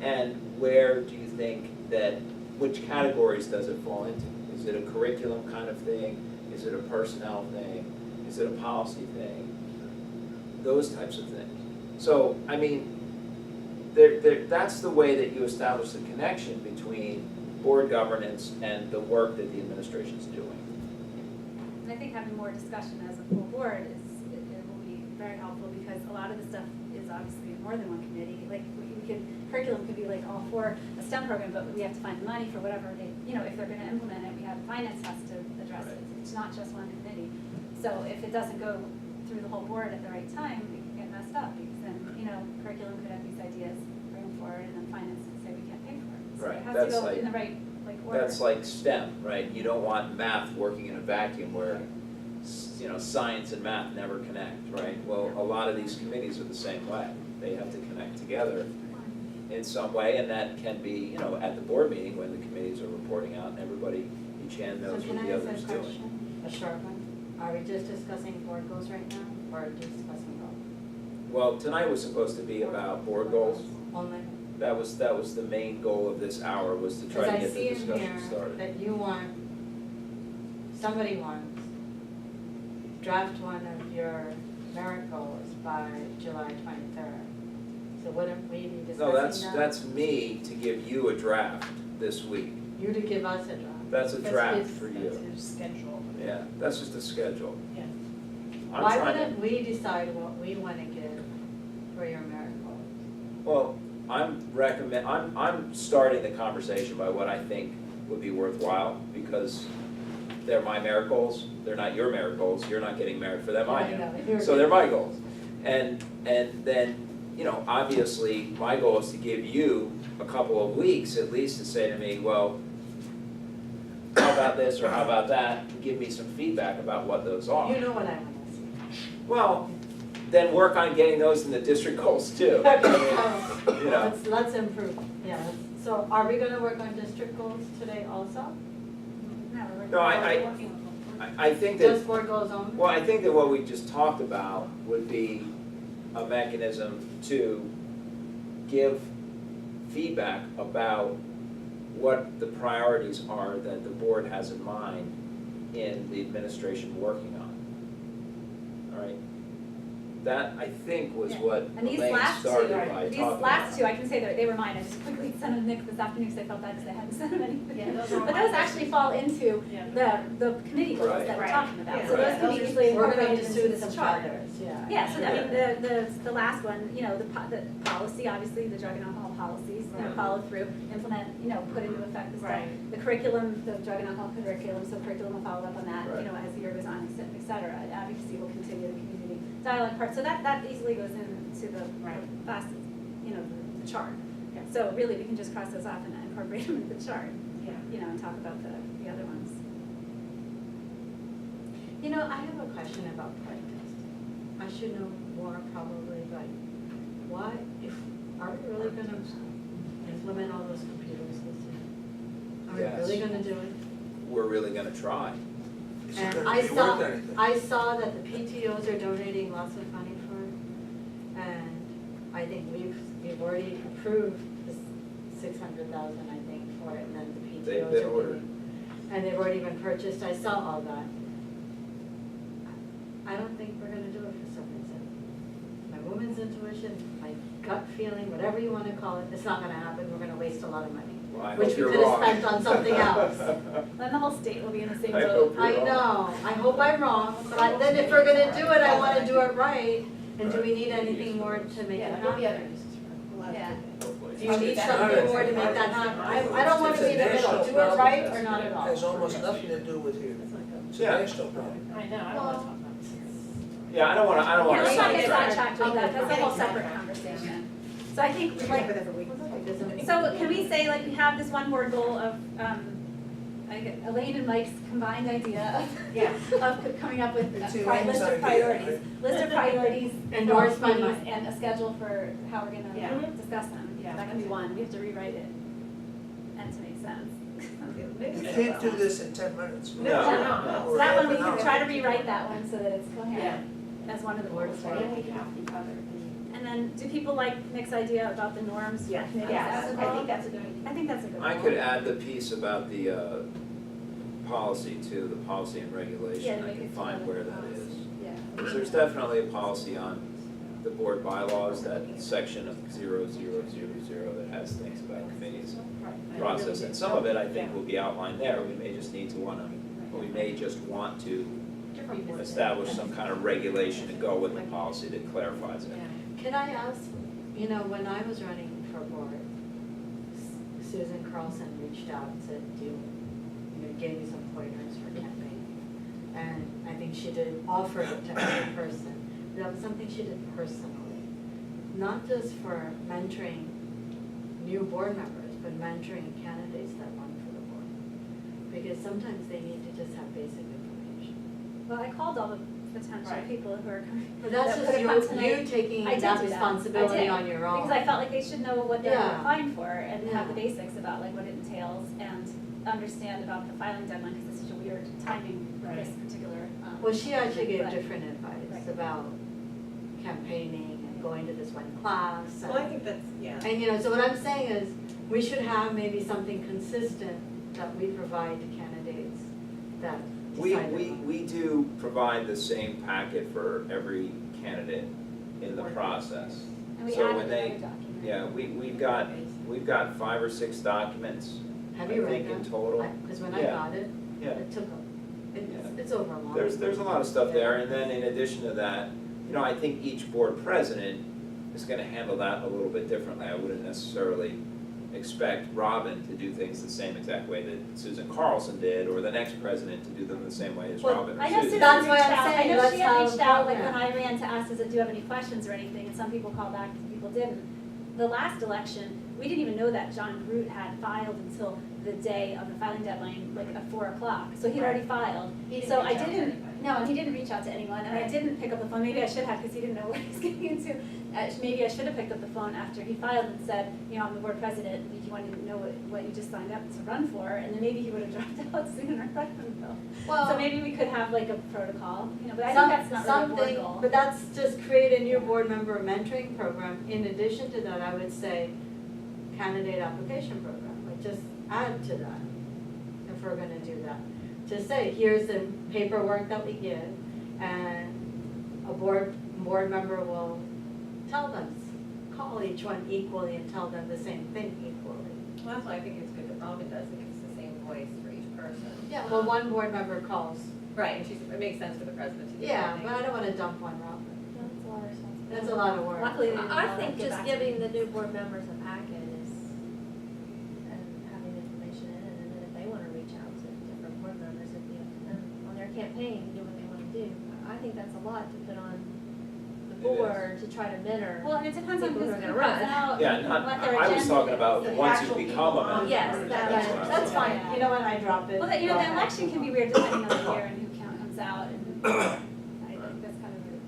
And where do you think which categories does it fall into? Is it a curriculum kind of thing? Is it a personnel thing? Is it a policy thing? Those types of things. So, I mean, that's the way that you establish the connection between board governance and the work that the administration's doing.
And I think having more discussion as a full board it will be very helpful, because a lot of the stuff is obviously in more than one committee. Like curriculum could be like all for a STEM program, but we have to find the money for whatever if they're gonna implement it, we have finance has to address it. It's not just one committee. So if it doesn't go through the whole board at the right time, it can get messed up, because then, curriculum could have these ideas, bring them forward, and then finance could say we can't pay for it. So
Right,
it has
that's
to go
like-
in the right order.
That's like STEM, right? You don't want math working in a vacuum where, science and math never connect, right? Well, a lot of these committees are the same way. They have to connect together in some way, and that can be, at the board meeting when the committees are reporting out and everybody, each hand knows
So
what
can
the
I
other's
ask a
doing.
question, a short one? Are we just discussing board goals right now, or are we just discussing goals?
Well, tonight was supposed to be about board goals.
Only?
That was the main goal of this hour, was to try to get the
Because I see in
discussion
here
started.
that somebody wants, draft one of your merit goals by July 23rd. So what are we discussing
No,
now?
that's me to give you a draft this week.
You to give us a draft.
That's a
That's
draft
his-
for you.
That's your schedule.
Yeah, that's just a schedule.
Yeah.
I'm
Why
trying to-
wouldn't we decide what we wanna give for your miracle?
Well, I'm starting the conversation by what I think would be worthwhile, because they're my merit goals, they're not your merit goals, you're not getting merit for them, I
I know,
am.
you're
So they're
good.
my goals. And then, you know, obviously, my goal is to give you a couple of weeks at least to say to me, well, how about this or how about that, and give me some feedback about what those are.
You know what I wanna see.
Well, then work on getting those in the district goals too.
Okay, so,
You know.
let's improve, yeah, so are we gonna work on district goals today also?
No, I think that,
Just board goals only?
well, I think that what we just talked about would be a mechanism to give feedback about what the priorities are that the board has in mind in the administration working on. All right? That, I think, was
Yeah.
what
And these
Elaine
last two,
started by talking about.
these last two, I can say they were mine, I just quickly sent them to Nick this afternoon because I felt bad because I hadn't sent them anything.
Yeah, those are
But
mine.
those actually fall into
Yeah.
the committee goals
Right.
that we're
Right.
talking about, so
Right.
those can be easily
We're gonna
incorporated
just
into
do
this
some
chart.
others, yeah.
Yeah, so I mean, the last one, you know, the policy, obviously, the drug and alcohol policies, you know,
Right.
follow through, implement, you know, put into effect the stuff.
Right.
The curriculum, the drug and alcohol curriculum, so curriculum will follow up on that,
Right.
you know, as the year goes on, et cetera. Advocacy will continue, the community dialogue part, so that easily goes into the
Right.
last, you know, the chart. So really, we can just cross those off and incorporate them into the chart,
Yeah.
you know, and talk about the other ones.
You know, I have a question about play testing. I should know more probably, but why, are we really gonna implement all those computers this year? Are we
Yes.
really gonna do it?
We're really gonna try.
Is it
And
gonna
I
be
saw,
worth anything?
I saw that the PTOs are donating lots of money for it. And I think we've already approved the 600,000, I think, for it, and then the PTOs
They've
are
been
doing.
ordered.
And they've already been purchased, I saw all that. I don't think we're gonna do it for some reason. My woman's intuition, my gut feeling, whatever you wanna call it, it's not gonna happen, we're gonna waste a lot of money.
Well, I
Which
hope
we
you're
could have
wrong.
spent on something else.
Then the whole state will be in the same
I
boat.
hope you're
I
wrong.
know, I hope I'm wrong, but then if we're gonna do it, I wanna do it right. And do we need anything more to make it
Yeah, there'll be other
happen?
uses for it.
Yeah.
Hopefully.
Do you need
That's
something
not
more to
a-
make that happen? I don't wanna
It's
be
a
in the middle,
national
do it
problem.
right or not at all.
Has almost nothing to do with here. It's a
Yeah.
national problem.
I know, I don't wanna talk about this.
Yeah, I don't wanna
Yeah, let's not get
sidetrack.
sidetracked with that, that's a whole
Okay.
separate conversation. So I think, like,
Because
so can we say, like, we have this one board goal of, Elaine and Mike's combined idea
Yeah.
of coming up with
It's
a
Elaine's
list of
idea,
priorities.
right?
List of priorities,
Endorsed by
committees,
Mike.
and a schedule for how we're
Yeah.
gonna discuss them.
Yeah.
That can be one, we have to rewrite it, and to make sense.
You can't do this in 10 minutes.
No.
So that one, we can try to rewrite that one so that it's coherent as one of the boards.
And we have the other.
And then, do people like Nick's idea about the norms for committees
Yes,
as
I
well?
think that's a good idea.
I think that's a good one.
I could add the piece about the policy to the policy and
Yeah,
regulation,
to
I
make
can
it
find
clear
where
the
that is.
policy. Yeah.
Because there's definitely a policy on the board bylaws, that section of 0000 that has things about committees process, and some of it I think will be outlined there, we may just need to or we may just want to establish some kind of regulation to go with the policy that clarifies it.
Can I ask, you know, when I was running for board, Susan Carlson reached out and said, do you know, gave me some pointers for campaigning. And I think she did offer it to every person. That was something she did personally, not just for mentoring new board members, but mentoring candidates that run for the board. Because sometimes they need to just have basic information.
Well, I called all the potential
Right.
people who are coming.
But that's
that
just
could come
you
tonight.
taking
I did
that
do
responsibility
I did,
on your own.
Because I felt like they should know what they're
Yeah.
applying for and have the
Yeah.
basics about like what it entails and understand about the filing deadline, because it's such a weird timing for this particular.
Well, she actually gave
but-
different advice
Right.
about campaigning and going to this one class.
Well, I think that's, yeah.
And, you know, so what I'm saying is, we should have maybe something consistent that we provide to candidates that decide.
We do provide the same packet for every candidate in the process.
And we
So
added
when they-
another document.
Yeah, we've got 5 or 6 documents,
Have
I
you read
think
them?
in total.
Because when I
Yeah.
got it,
Yeah.
it took,
Yeah.
it's over a long.
There's a lot of stuff there, and then in addition to that, I think each board president is gonna handle that a little bit differently. I wouldn't necessarily expect Robin to do things the same exact way that Susan Carlson did, or the next president to do them the same way as
Well,
Robin or
I know
Susan.
Susan
That's
reached
why I'm
out, I
saying
know
let's
she had
have
reached
a
out, like when
program.
I ran to ask, do you have any questions or anything, and some people called back, some people didn't. The last election, we didn't even know that John Groot had filed until the day of the filing deadline, like at 4 o'clock, so he'd already filed.
He didn't
So I
reach out to
didn't,
anybody.
no, and he didn't reach out to anyone, and I
Right.
didn't pick up the phone, maybe I should have, because he didn't know what he was getting into. Maybe I should have picked up the phone after he filed and said, I'm the board president, you wanted to know what you just signed up to run for, and then maybe he would have dropped out sooner, I don't know. So maybe we could have like a protocol, but I think that's not really a board
Something,
goal.
but that's just create a new board member mentoring program. In addition to that, I would say candidate application program, like just add to that, if we're gonna do that. To say, here's the paperwork that we give, and a board member will tell them, call each one equally and tell them the same thing equally.
Well, that's why I think it's good that Robin does, because it's the same voice for each person.
Yeah, well, one board member calls,
Right, and it makes sense for the president to do that.
yeah, but I don't wanna dump one Robin.
That's a lot of responsibility.
That's a lot of work.
Luckily, they didn't
I
all
think
get
just
back to me.
giving the new board members a packet is, and having information in it, and then if they wanna reach out to different board members, it'd be up to them on their campaign, do what they wanna do. I think that's a lot to put on the
It is.
board to try to mentor.
Well, and it depends on
People
who's
who are
who
gonna
comes
run.
out,
Yeah,
and
not,
what their
I was
agenda
talking
is.
about
The
once
actual
you become a
people.
member.
Yes,
that's
that-
what I was
That's
saying.
fine, you know what, I drop it.
Well, the election can be weird depending on the year and who comes out, and I think that's kind of weird.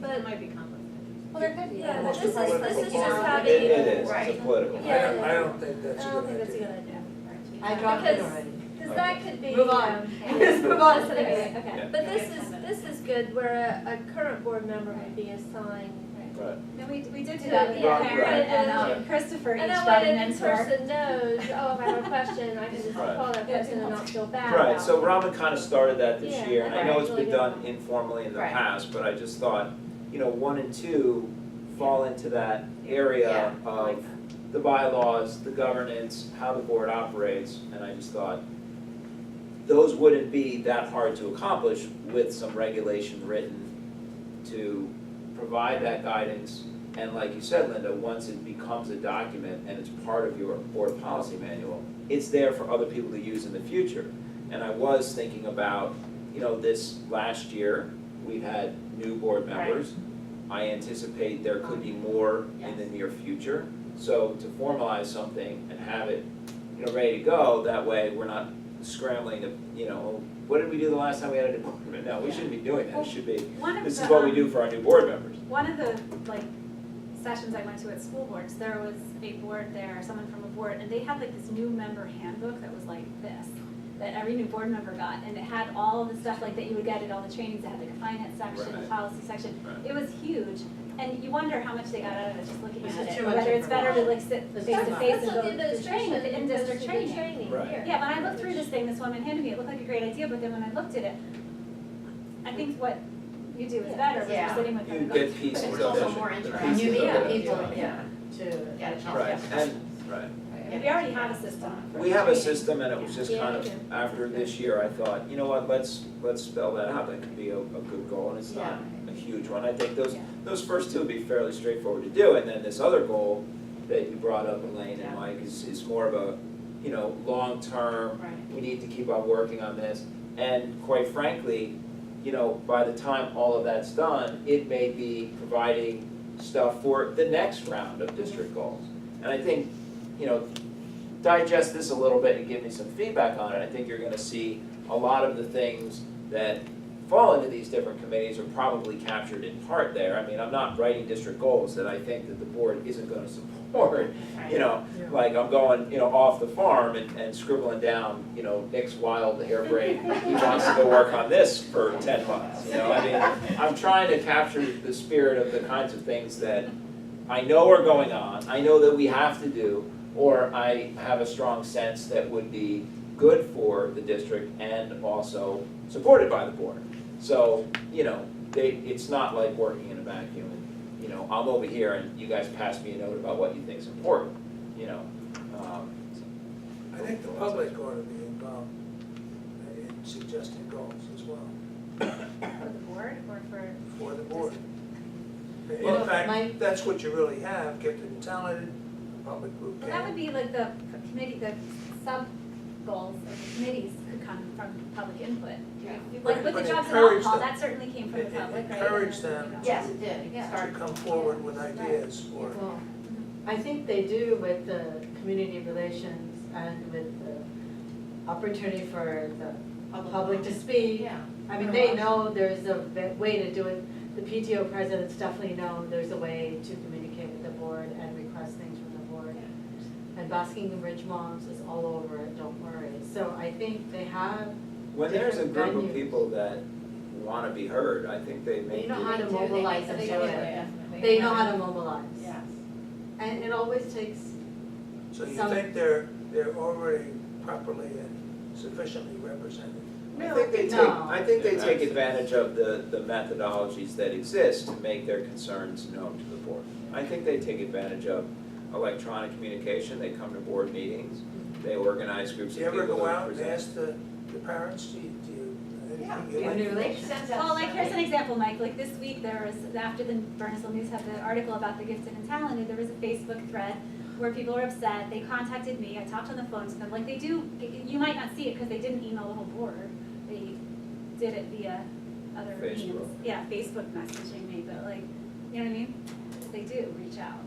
But it might be conflict of interest.
Well, there could be.
Yeah,
Almost
this
a
is
political
just
party.
having.
It is,
Right.
it's a political.
Yeah.
I don't think that's a
I don't
good
think that's a
idea.
good idea.
I dropped it
Because-
already.
Cause that could be.
Move on. Let's move on to the
Okay,
next.
okay.
But this is good, where a current board member would be assigned.
Right.
And we did do that with
Yeah,
Karen and
right.
Christopher, each
And that
got a
way, the
mentor.
person knows, oh, if I have a question, I can just
Right.
call that
Yeah,
person and not feel bad
Right,
about
so
it.
Robin kind of started that this
Yeah,
year, and I know it's
really
been
good.
done informally in the
Right.
past, but I just thought, 1 and 2 fall into that area
Yeah, I like
of the bylaws, the governance, how the board operates, and I just thought those wouldn't be that hard to accomplish with some regulation written to provide that guidance. And like you said, Linda, once it becomes a document and it's part of your board policy manual, it's there for other people to use in the future. And I was thinking about, this last year, we've had new board members. I anticipate there could be more in the near future. So to formalize something and have it, ready to go, that way we're not scrambling to, what did we do the last time we had a new board member? No, we shouldn't be doing that. It should be,
One of
this
the,
is what we do for our new board members.
One of the, sessions I went to at school boards, there was a board there, someone from a board, and they had this new member handbook that was like this, that every new board member got, and it had all the stuff that you would get at all the trainings. It had a finance section, a
Right.
policy section.
Right.
It was huge, and you wonder how much they got out of it just looking
This
at
is
it,
too much
whether it's better to
information.
sit
This is
face to
too
face
That's
and
what
go
the
to training with the
administration
in-district
goes to
training.
the training
Right.
here.
Yeah, when I looked through this thing, this woman handed me, it looked like a great idea, but then when I looked at it, I think what you do is better, because
Yeah.
you're sitting with them.
You
and going,
get pieces
It's
of
also
it.
more
the
interactive.
And you
pieces
meet
of
the
it.
people
Yeah.
to.
Yeah,
Right, and, right.
And we already have a system. for
We have a
training.
system, and it was just
Yeah,
kind
we
of,
do.
after this year, I thought, you know what, let's spell that out, that could be a good goal, and it's not a huge one. I think
Yeah.
those first two would be fairly straightforward to do, and then this other goal that you brought up, Elaine and Mike, is more of a, long-term,
Right.
we need to keep on working on this, and quite frankly, by the time all of that's done, it may be providing stuff for the next round of district goals. And I think, digest this a little bit and give me some feedback on it. I think you're gonna see a lot of the things that fall into these different committees are probably captured in part there. I mean, I'm not writing district goals that I think that the board isn't gonna support, like I'm going, off the farm and scribbling down, Nick's wild harebrained, he wants to go work on this for 10 months, I mean, I'm trying to capture the spirit of the kinds of things that I know are going on, I know that we have to do, or I have a strong sense that would be good for the district and also supported by the board. So, it's not like working in a vacuum and, know, I'm over here and you guys pass me a note about what you think's important, you know.
I think the public ought to be involved in suggesting goals as well,
For the board or
for the board.
Well,
In fact,
my-
that's what you really have, gifted and talented, public group.
Well, that would be like the committee, the sub-goals of the committees could come from public input. Like with the
But
jobs and
encourage
alcohol,
them.
that certainly came from the public, right?
Encourage
And,
them
you know.
Yes, it did.
Yeah.
To come forward with ideas for.
Well, I think they do with the community relations and with the opportunity for the public to speak.
Yeah.
I mean, they know there's a way to do it. The PTO presidents definitely know there's a way to communicate with the board and request things from the board. And Basking and Ridge Moms is all over it, don't worry. So I think they have
When there's a
different
group of
venues.
people that wanna be heard, I think they make.
They know how to
They do, they
mobilize
make-
and
they
do
do,
it.
definitely.
They know how to mobilize.
Yes.
And it always takes,
So you
Some-
think they're already properly and sufficiently represented?
I think they take,
No.
I think they take advantage of the methodologies that exist to make their concerns known to the board. I think they take advantage of electronic communication, they come to board meetings, they organize groups
Do
of
you
people
ever
to
go out and
present.
ask the parents, do you,
Yeah.
anything you like?
Community relations.
Well, like, here's an example, Mike, like this week, there was, after the Burnsville News had the article about the gifted and talented, there was a Facebook thread where people were upset, they contacted me, I talked on the phone to them, like they do, you might not see it because they didn't email the whole board, they did it via other means.
Facebook.
Yeah, Facebook messaging me, but like, you know what I mean? They do reach out,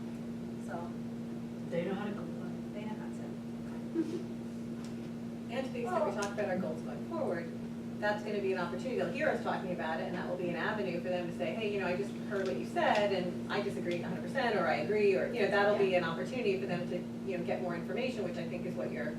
so
they know how to comply.
they know how to.
And to the extent we talk about our goals going forward, that's gonna be an opportunity, they'll hear us talking about it, and that will be an avenue for them to say, hey, you know, I just heard what you said, and I disagree 100%, or I agree, or, you know, that'll be an opportunity for them to, you know, get more information, which I think is what you're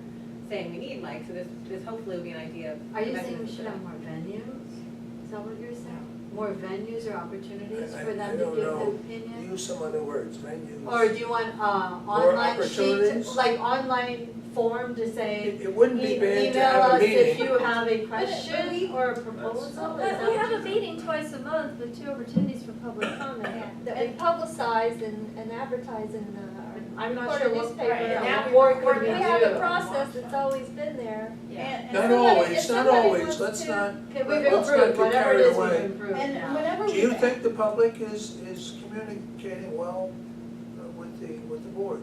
saying we need, Mike, so this hopefully will be an idea of.
Are you saying we
mechanism
should
for
have
that.
more venues? Is that what you're saying? More venues or opportunities
I-
for
I
them to
don't
give
know.
their opinion?
Use some other words, venues.
Or do you want, online sheet,
opportunities?
like online form to say,
It wouldn't be bad to
email
have a
us if
meeting.
you have a
But
question or a proposal? Is
But
that
we
what
have
you're
a
saying?
meeting twice a month with 2 opportunities for public comment that we publicize and advertise in
I'm not
Quarter
sure what,
newspaper.
Right, and now
what
we
board
record
could
We
we
it.
have a
do?
process that's always been there.
Yeah.
Not
somebody-
always,
if
not
somebody
always,
wants
let's
to-
not,
Okay, we've
let's not
improved,
get
whatever
carried
it is,
away.
we've improved
And
now.
whenever
Do
we.
you think the public is communicating well with the board?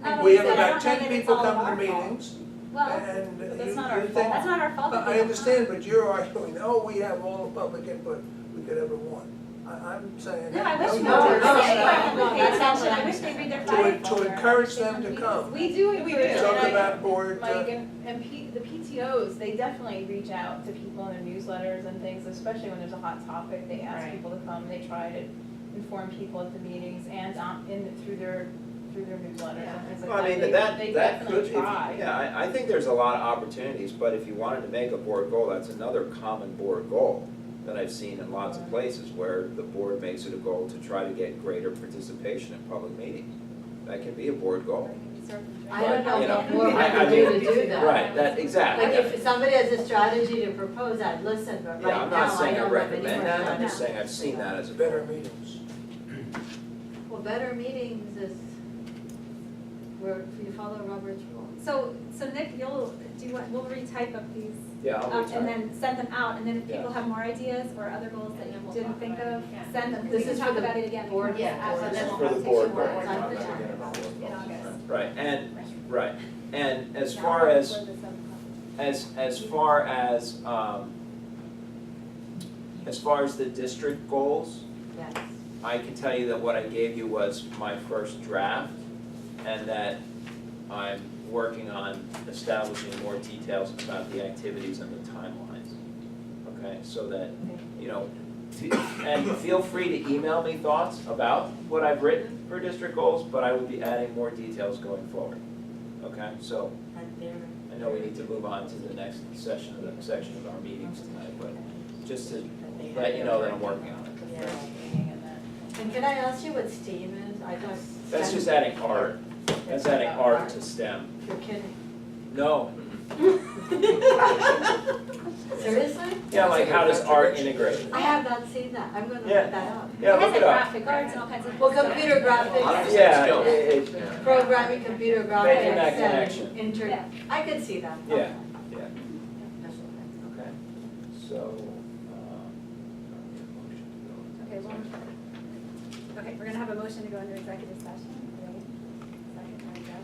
Not
We
always,
have
but I
about
don't know
10
that it's
people
all
come
our
to
fault.
meetings,
Well,
and
but
you
that's not our
think.
fault, that's not our fault that they
I
don't
understand,
come.
but you're arguing, oh, we have all the public input we could ever want. I'm saying.
No, I wish
no,
we
you
no,
would.
don't.
no,
I
no,
would pay
that's not
attention.
what
I
I'm
wish they read their
To-
fire
to
folder.
encourage
They
them to
meetings.
come.
We do
We
encourage,
do.
and
Talk
I-
about board,
Mike, and the PTOs, they definitely reach out to people in their newsletters and things, especially when there's a hot topic, they ask
Right.
people to come, they try to inform people at the meetings and through their newsletters and things like
Well,
that.
I mean,
They-
that
they
could,
definitely
if-
try.
yeah, I think there's a lot of opportunities, but if you wanted to make a board goal, that's another common board goal that I've seen in lots of places where the board makes it a goal to try to get greater participation in public meetings. That can be a board goal.
I don't know
You know,
what more we
I
can do
mean,
to do that.
Right, that, exactly.
Like if somebody has a strategy to propose, I'd listen, but
Yeah,
right
I'm
now,
not
I
saying I
don't have any
recommend
more
that, I'm
strategy.
just saying I've seen that as a
better
goal.
meetings.
Well, better meetings is where you follow Robert's rules.
So Nick, we'll retype up these
Yeah, I'll
up and
retype.
then send them out, and then if
Yeah.
people have more ideas or other goals that
And then
you
we'll
didn't
talk
think
about
of,
it, yeah.
send them, 'cause
This
we can
is
talk
for the
about it again.
board,
Yeah,
As
so
a-
then
For
we'll
the
have
board
some more
goal.
on
Time
the
to
agenda.
In August.
Right, and as
Yeah,
far as,
for the subcommittee.
as far as the district goals,
Yes.
I can tell you that what I gave you was my first draft, and that I'm working on establishing more details about the activities and the timelines. Okay, so that, you know, and feel free to email me thoughts about what I've written for district goals, but I will be adding more details going forward. Okay, so
And there.
I know we need to move on to the next section of our meetings tonight, but just to let you know that I'm working on it.
Yeah. And can I ask you what STEAM is? I just.
That's just adding art, that's adding art to STEM.
You're kidding.
No,
Seriously?
Yeah, like how does art integrate?
I have not seen that, I'm gonna look
Yeah.
that up.
Yeah,
It has
look
like
it up.
graphic arts and all kinds of.
Well, computer graphics.
Yeah,
Programming, computer graphics.
Making that
and
connection.
internet, I could see that.
Yeah,
Okay.
yeah,
Special effects.
okay. So,
Okay, okay, we're gonna have a motion to go into executive session. Ready? Second, there we go.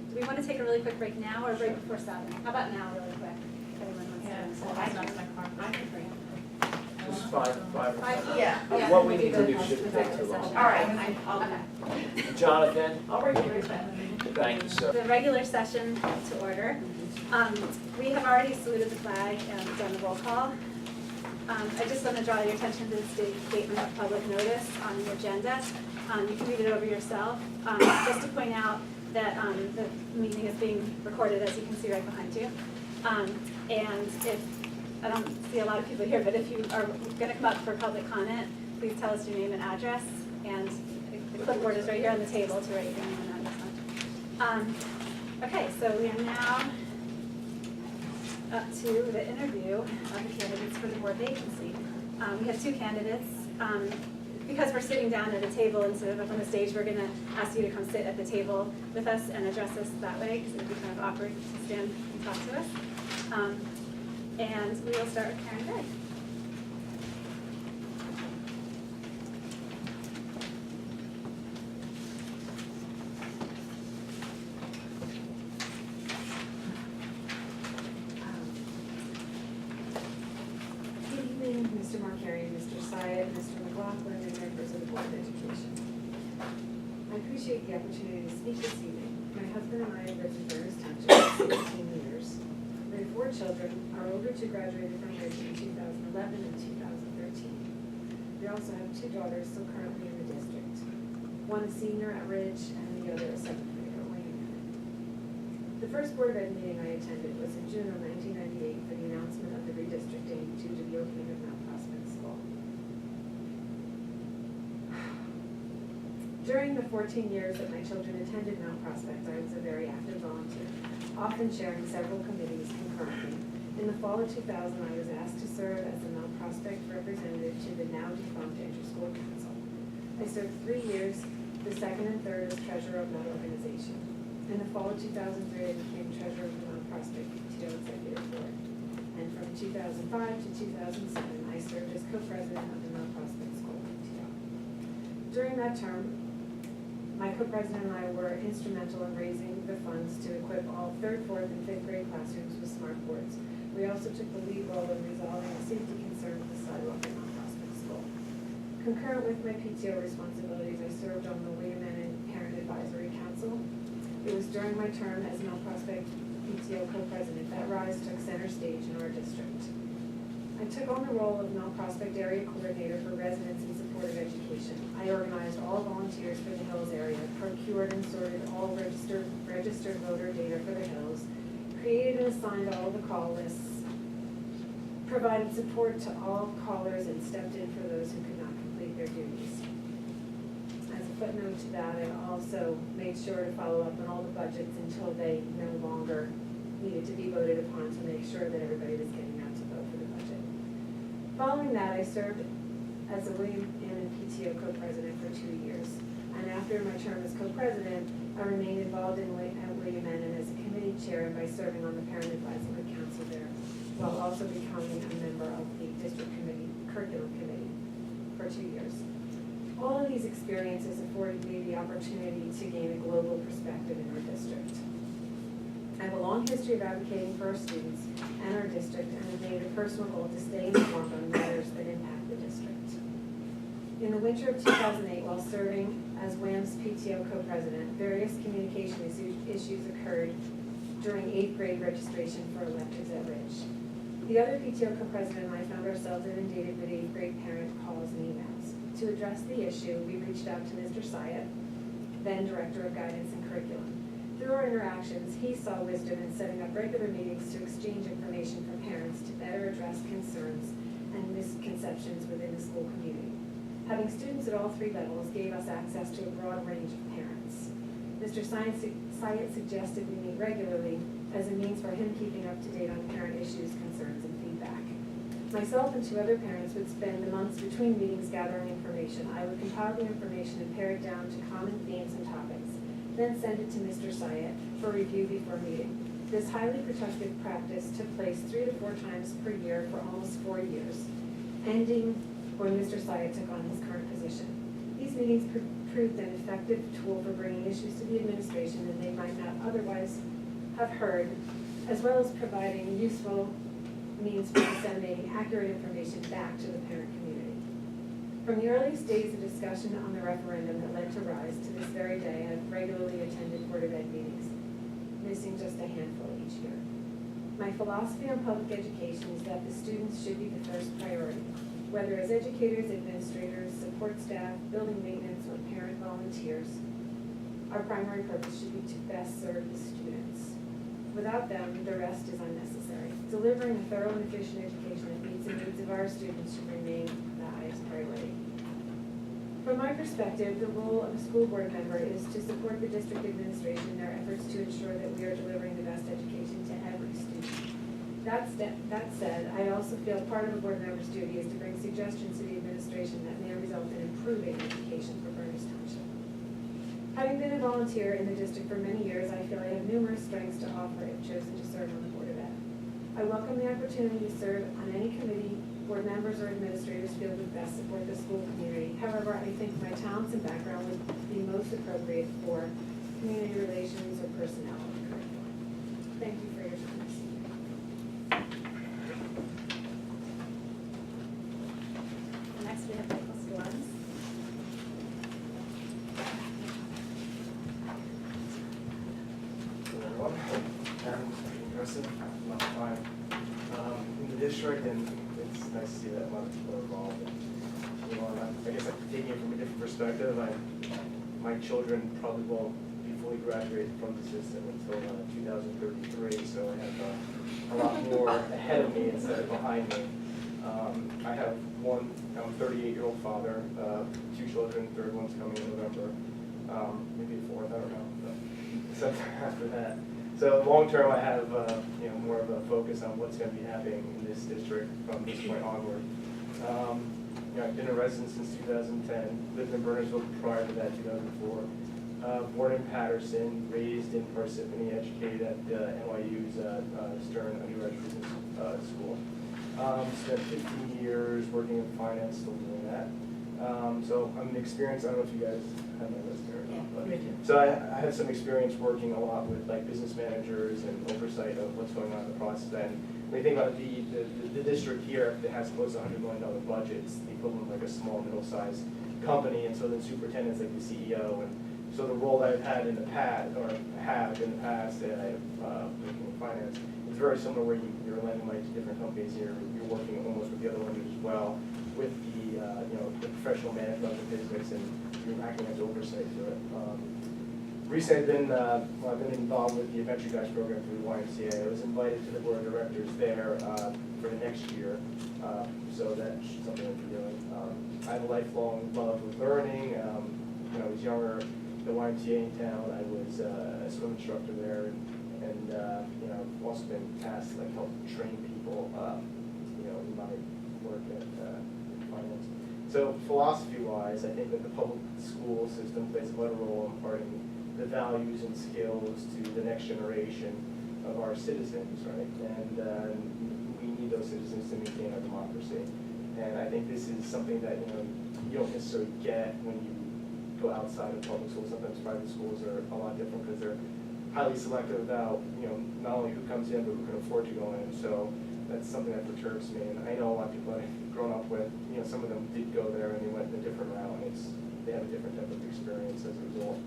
Do we want to take a really quick break now or a break before 7? How about now, really quick? If anyone wants to.
just five.
Yeah.
What we need to do shouldn't take too long.
All right, I'll,
Okay.
Jonathan,
I'll bring you right back.
thank you, sir.
The regular session to order. We have already saluted the flag and done the roll call. I just want to draw your attention to the statement of public notice on the agenda. You can read it over yourself. Just to point out that the meeting is being recorded, as you can see right behind you. And if, I don't see a lot of people here, but if you are going to come up for public comment, please tell us your name and address. And the clipboard is right here on the table to write your name and address on. Okay, so we are now up to the interview of the candidates for the board vacancy. We have 2 candidates. Because we're sitting down at a table instead of up on the stage, we're going to ask you to come sit at the table with us and address us that way, because it would be kind of awkward to stand and talk to us. And we will start with Karen Day.
Good evening, Mr. Markarian, Mr. Syed, Mr. McLaughlin, and members of the Board of Education. I appreciate the opportunity to speak this evening. My husband and I have lived in Furnace Township for 16 years. We have 4 children. Our older 2 graduated from Ridge in 2011 and 2013. We also have 2 daughters still currently in the district. One a senior at Ridge and the other a 7th grader at Wayne. The first Board of Ed meeting I attended was in June of 1998 for the announcement of the redistricting due to the opening of Mount Prospect School. During the 14 years that my children attended Mount Prospect, I was a very active volunteer, often chairing several committees concurrently. In the fall of 2000, I was asked to serve as the Mount Prospect representative to the now defunct Inter-School Council. I served 3 years, the second and third as treasurer of that organization. In the fall of 2003, I became treasurer of the Mount Prospect PTO Executive Board. And from 2005 to 2007, I served as co-president of the Mount Prospect School PTO. During that term, my co-president and I were instrumental in raising the funds to equip all 3rd, 4th, and 5th grade classrooms with smart boards. We also took the lead role in resolving a safety concern with the sidewalk at Mount Prospect School. Concurrent with my PTO responsibilities, I served on the William and Parent Advisory Council. It was during my term as Mount Prospect PTO co-president that RISE took center stage in our district. I took on the role of Mount Prospect Area Coordinator for Residents in Support of Education. I organized all volunteers for the Hills area, procured and sorted all registered voter data for the Hills, created and assigned all the call lists, provided support to all callers, and stepped in for those who could not complete their duties. As a footnote to that, I also made sure to follow up on all the budgets until they no longer needed to be voted upon to make sure that everybody was getting out to vote for the budget. Following that, I served as the William and PTO co-president for 2 years. And after my term as co-president, I remained involved in William and as a committee chair and by serving on the Parent Advisory Council there, while also becoming a member of the district committee, curriculum committee for 2 years. All of these experiences afforded me the opportunity to gain a global perspective in our district. I have a long history of advocating for our students and our district, and have made a personal goal to stay informed on matters that impact the district. In the winter of 2008, while serving as WAM's PTO co-president, various communication issues occurred during 8th grade registration for electives at Ridge. The other PTO co-president and I found ourselves inundated with 8th grade parent calls and emails. To address the issue, we reached out to Mr. Syed, then Director of Guidance and Curriculum. Through our interactions, he saw wisdom in setting up regular meetings to exchange information from parents to better address concerns and misconceptions within the school community. Having students at all 3 levels gave us access to a broad range of parents. Mr. Syed Syatt suggested we meet regularly as a means for him keeping up to date on parent issues, concerns, and feedback. Myself and 2 other parents would spend the months between meetings gathering information. I would compile the information and pare it down to common themes and topics, then send it to Mr. Syatt for review before meeting. This highly productive practice took place 3 to 4 times per year for almost 4 years, ending when Mr. Syatt took on his current position. These meetings proved an effective tool for bringing issues to the administration that they might not otherwise have heard, as well as providing useful means for disseminating accurate information back to the parent community. From the earliest days of discussion on the referendum that led to RISE to this very day, I've regularly attended Board of Ed meetings, missing just a handful each year. My philosophy on public education is that the students should be the first priority, whether as educators, administrators, support staff, building maintenance, or parent volunteers. Our primary purpose should be to best serve the students. Without them, the rest is unnecessary. Delivering a thorough and efficient education that meets the needs of our students should remain the highest priority. From my perspective, the role of a school board member is to support the district administration in their efforts to ensure that we are delivering the best education to every student. That said, I also feel part of a board member's duty is to bring suggestions to the administration that may result in improving education for Berners Township. Having been a volunteer in the district for many years, I feel I have numerous strengths to offer if chosen to serve on the Board of Ed. I welcome the opportunity to serve on any committee board members or administrators feel would best support the school community. However, I think my talents and background would be most appropriate for community relations or personnel or curriculum. Thank you for your time this evening.
Next, we have Michael Storms.
Hello, everyone. Impressive amount of time in the district, and it's nice to see that a lot of people are involved. And, I guess I'm taking it from a different perspective. My children probably won't be fully graduated from the system until 2033, so I have a lot more ahead of me instead of behind me. I have I'm a 38-year-old father, 2 children, third one's coming in November, maybe a fourth, I don't know, but sometime after that. So long term, I have more of a focus on what's going to be happening in this district from this point onward. I've been a resident since 2010, lived in Burnersville prior to that, 2004. Born in Patterson, raised in Parsippany, educated at NYU's Stern Undergraduate Business School. Spent 15 years working in finance, still doing that. So I'm experienced, I don't know if you guys have my list here or not, but so I have some experience working a lot with like business managers and oversight of what's going on in the process. And when you think about the district here, it has close to $100 million budget. It's the equivalent of like a small, middle-sized company, and so the superintendent's like the CEO. And so the role that I've had in the past, or have in the past, that I have working in finance, is very similar where you're lending money to different companies. You're working almost with the other lenders as well, with the the professional management of the business, and you're acting as oversight to it. Recently, I've been involved with the Adventure Guys program through the YMCA. I was invited to the board of directors there for the next year, so that's something I'll be doing. I have a lifelong love of learning. When I was younger, the YMCA in town, I was a swim instructor there, and I've also been tasked to help train people, in my work at finance. So philosophy-wise, I think that the public school system plays a vital role in imparting the values and skills to the next generation of our citizens, right? And we need those citizens to maintain our democracy. And I think this is something that you don't necessarily get when you go outside of public schools. Sometimes private schools are a lot different because they're highly selective about not only who comes in but who can afford to go in. So that's something that perturbs me. And I know a lot of people I've grown up with. Some of them did go there and they went a different route, and they have a different type of experience as a result.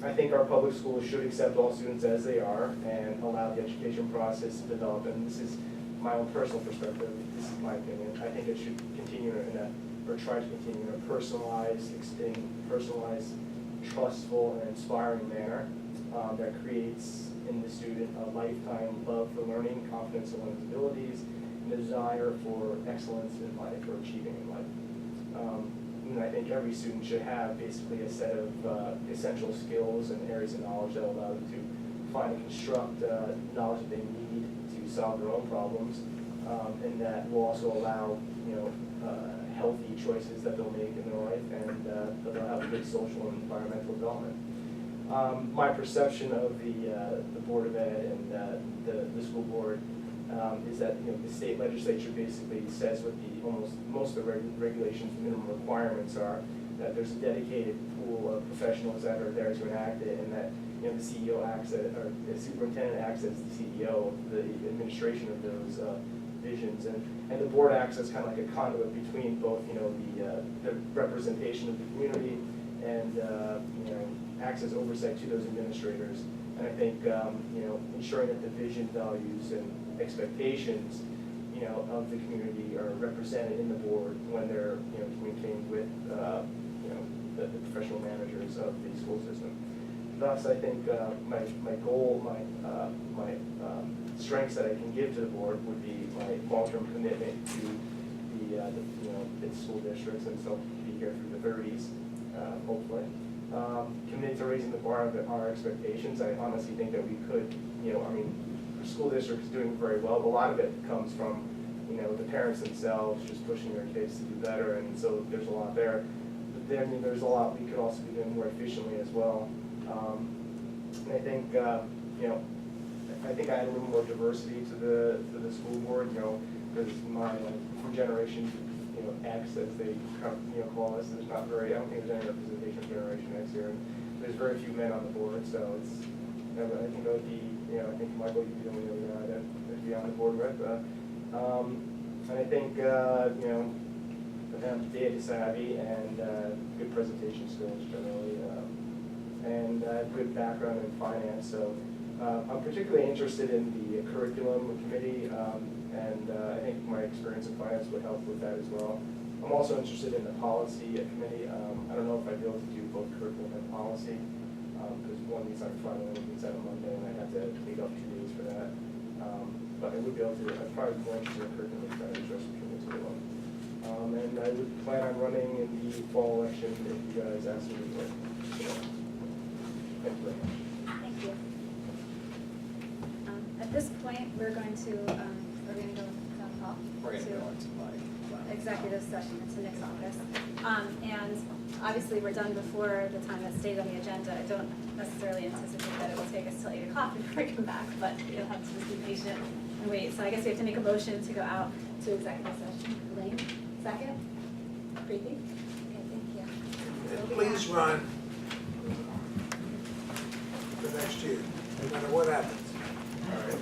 I think our public schools should accept all students as they are and allow the education process to develop. And this is my own personal perspective. This is my opinion. I think it should continue or try to continue in a personalized, trustful, and inspiring manner that creates in the student a lifetime love for learning, confidence in one's abilities, and a desire for excellence in life or achieving in life. and I think every student should have basically a set of essential skills and areas of knowledge that allow them to find and construct knowledge that they need to solve their own problems, and that will also allow, healthy choices that they'll make in their life, and that they'll have good social and environmental development. My perception of the Board of Ed and the school board is that, the state legislature basically says what most of the regulations, minimum requirements are, that there's a dedicated pool of professionals that are there to enact it, and that, the CEO acts as, or the superintendent acts as the CEO of the administration of those visions, and the board acts as kind of like a conduit between both, the representation of the community and, acts as oversight to those administrators. And I think, ensuring that the vision, values, and expectations, of the community are represented in the board when they're, communicating with, the professional managers of the school system. Thus, I think my goal, my strengths that I can give to the board would be my long-term commitment to the school districts, and so be here through the 30s, hopefully. Committed to raising the bar of our expectations. I honestly think that we could, the school district is doing very well, but a lot of it comes from, the parents themselves just pushing their kids to do better, and so there's a lot there. But then there's a lot we could also be doing more efficiently as well. And I think, I think I add a little more diversity to the school board, because my, from generation, X, as they call us, there's not very, I don't think there's any representation of Generation X here. And there's very few men on the board, so it's, I think it would be, I think Michael, you'd be the only other guy that'd be on the board with. And I think, I'm data savvy and good presentation skills generally, and good background in finance. So I'm particularly interested in the curriculum committee, and I think my experience in finance would help with that as well. I'm also interested in the policy committee. I don't know if I'd be able to do both curriculum and policy, because one meets on Friday, one meets on Monday, and I'd have to take up 2 days for that. But I would be able to, I'd probably be more interested in curriculum and interest between the two of them. And I would plan on running in the fall election if you guys ask me to do it. So, thank you very much.
Thank you. At this point, we're going to go down the hall.
We're going to
to
go into
executive session, into Nick's office. And obviously, we're done before the time that's stated on the agenda. I don't necessarily anticipate that it will take us till 8 o'clock before we come back, but you'll have to just be patient and wait. So I guess we have to make a motion to go out to executive session. Elaine, second? Preeti? Okay, thank you.
And please run for next year, no matter what happens.
All right.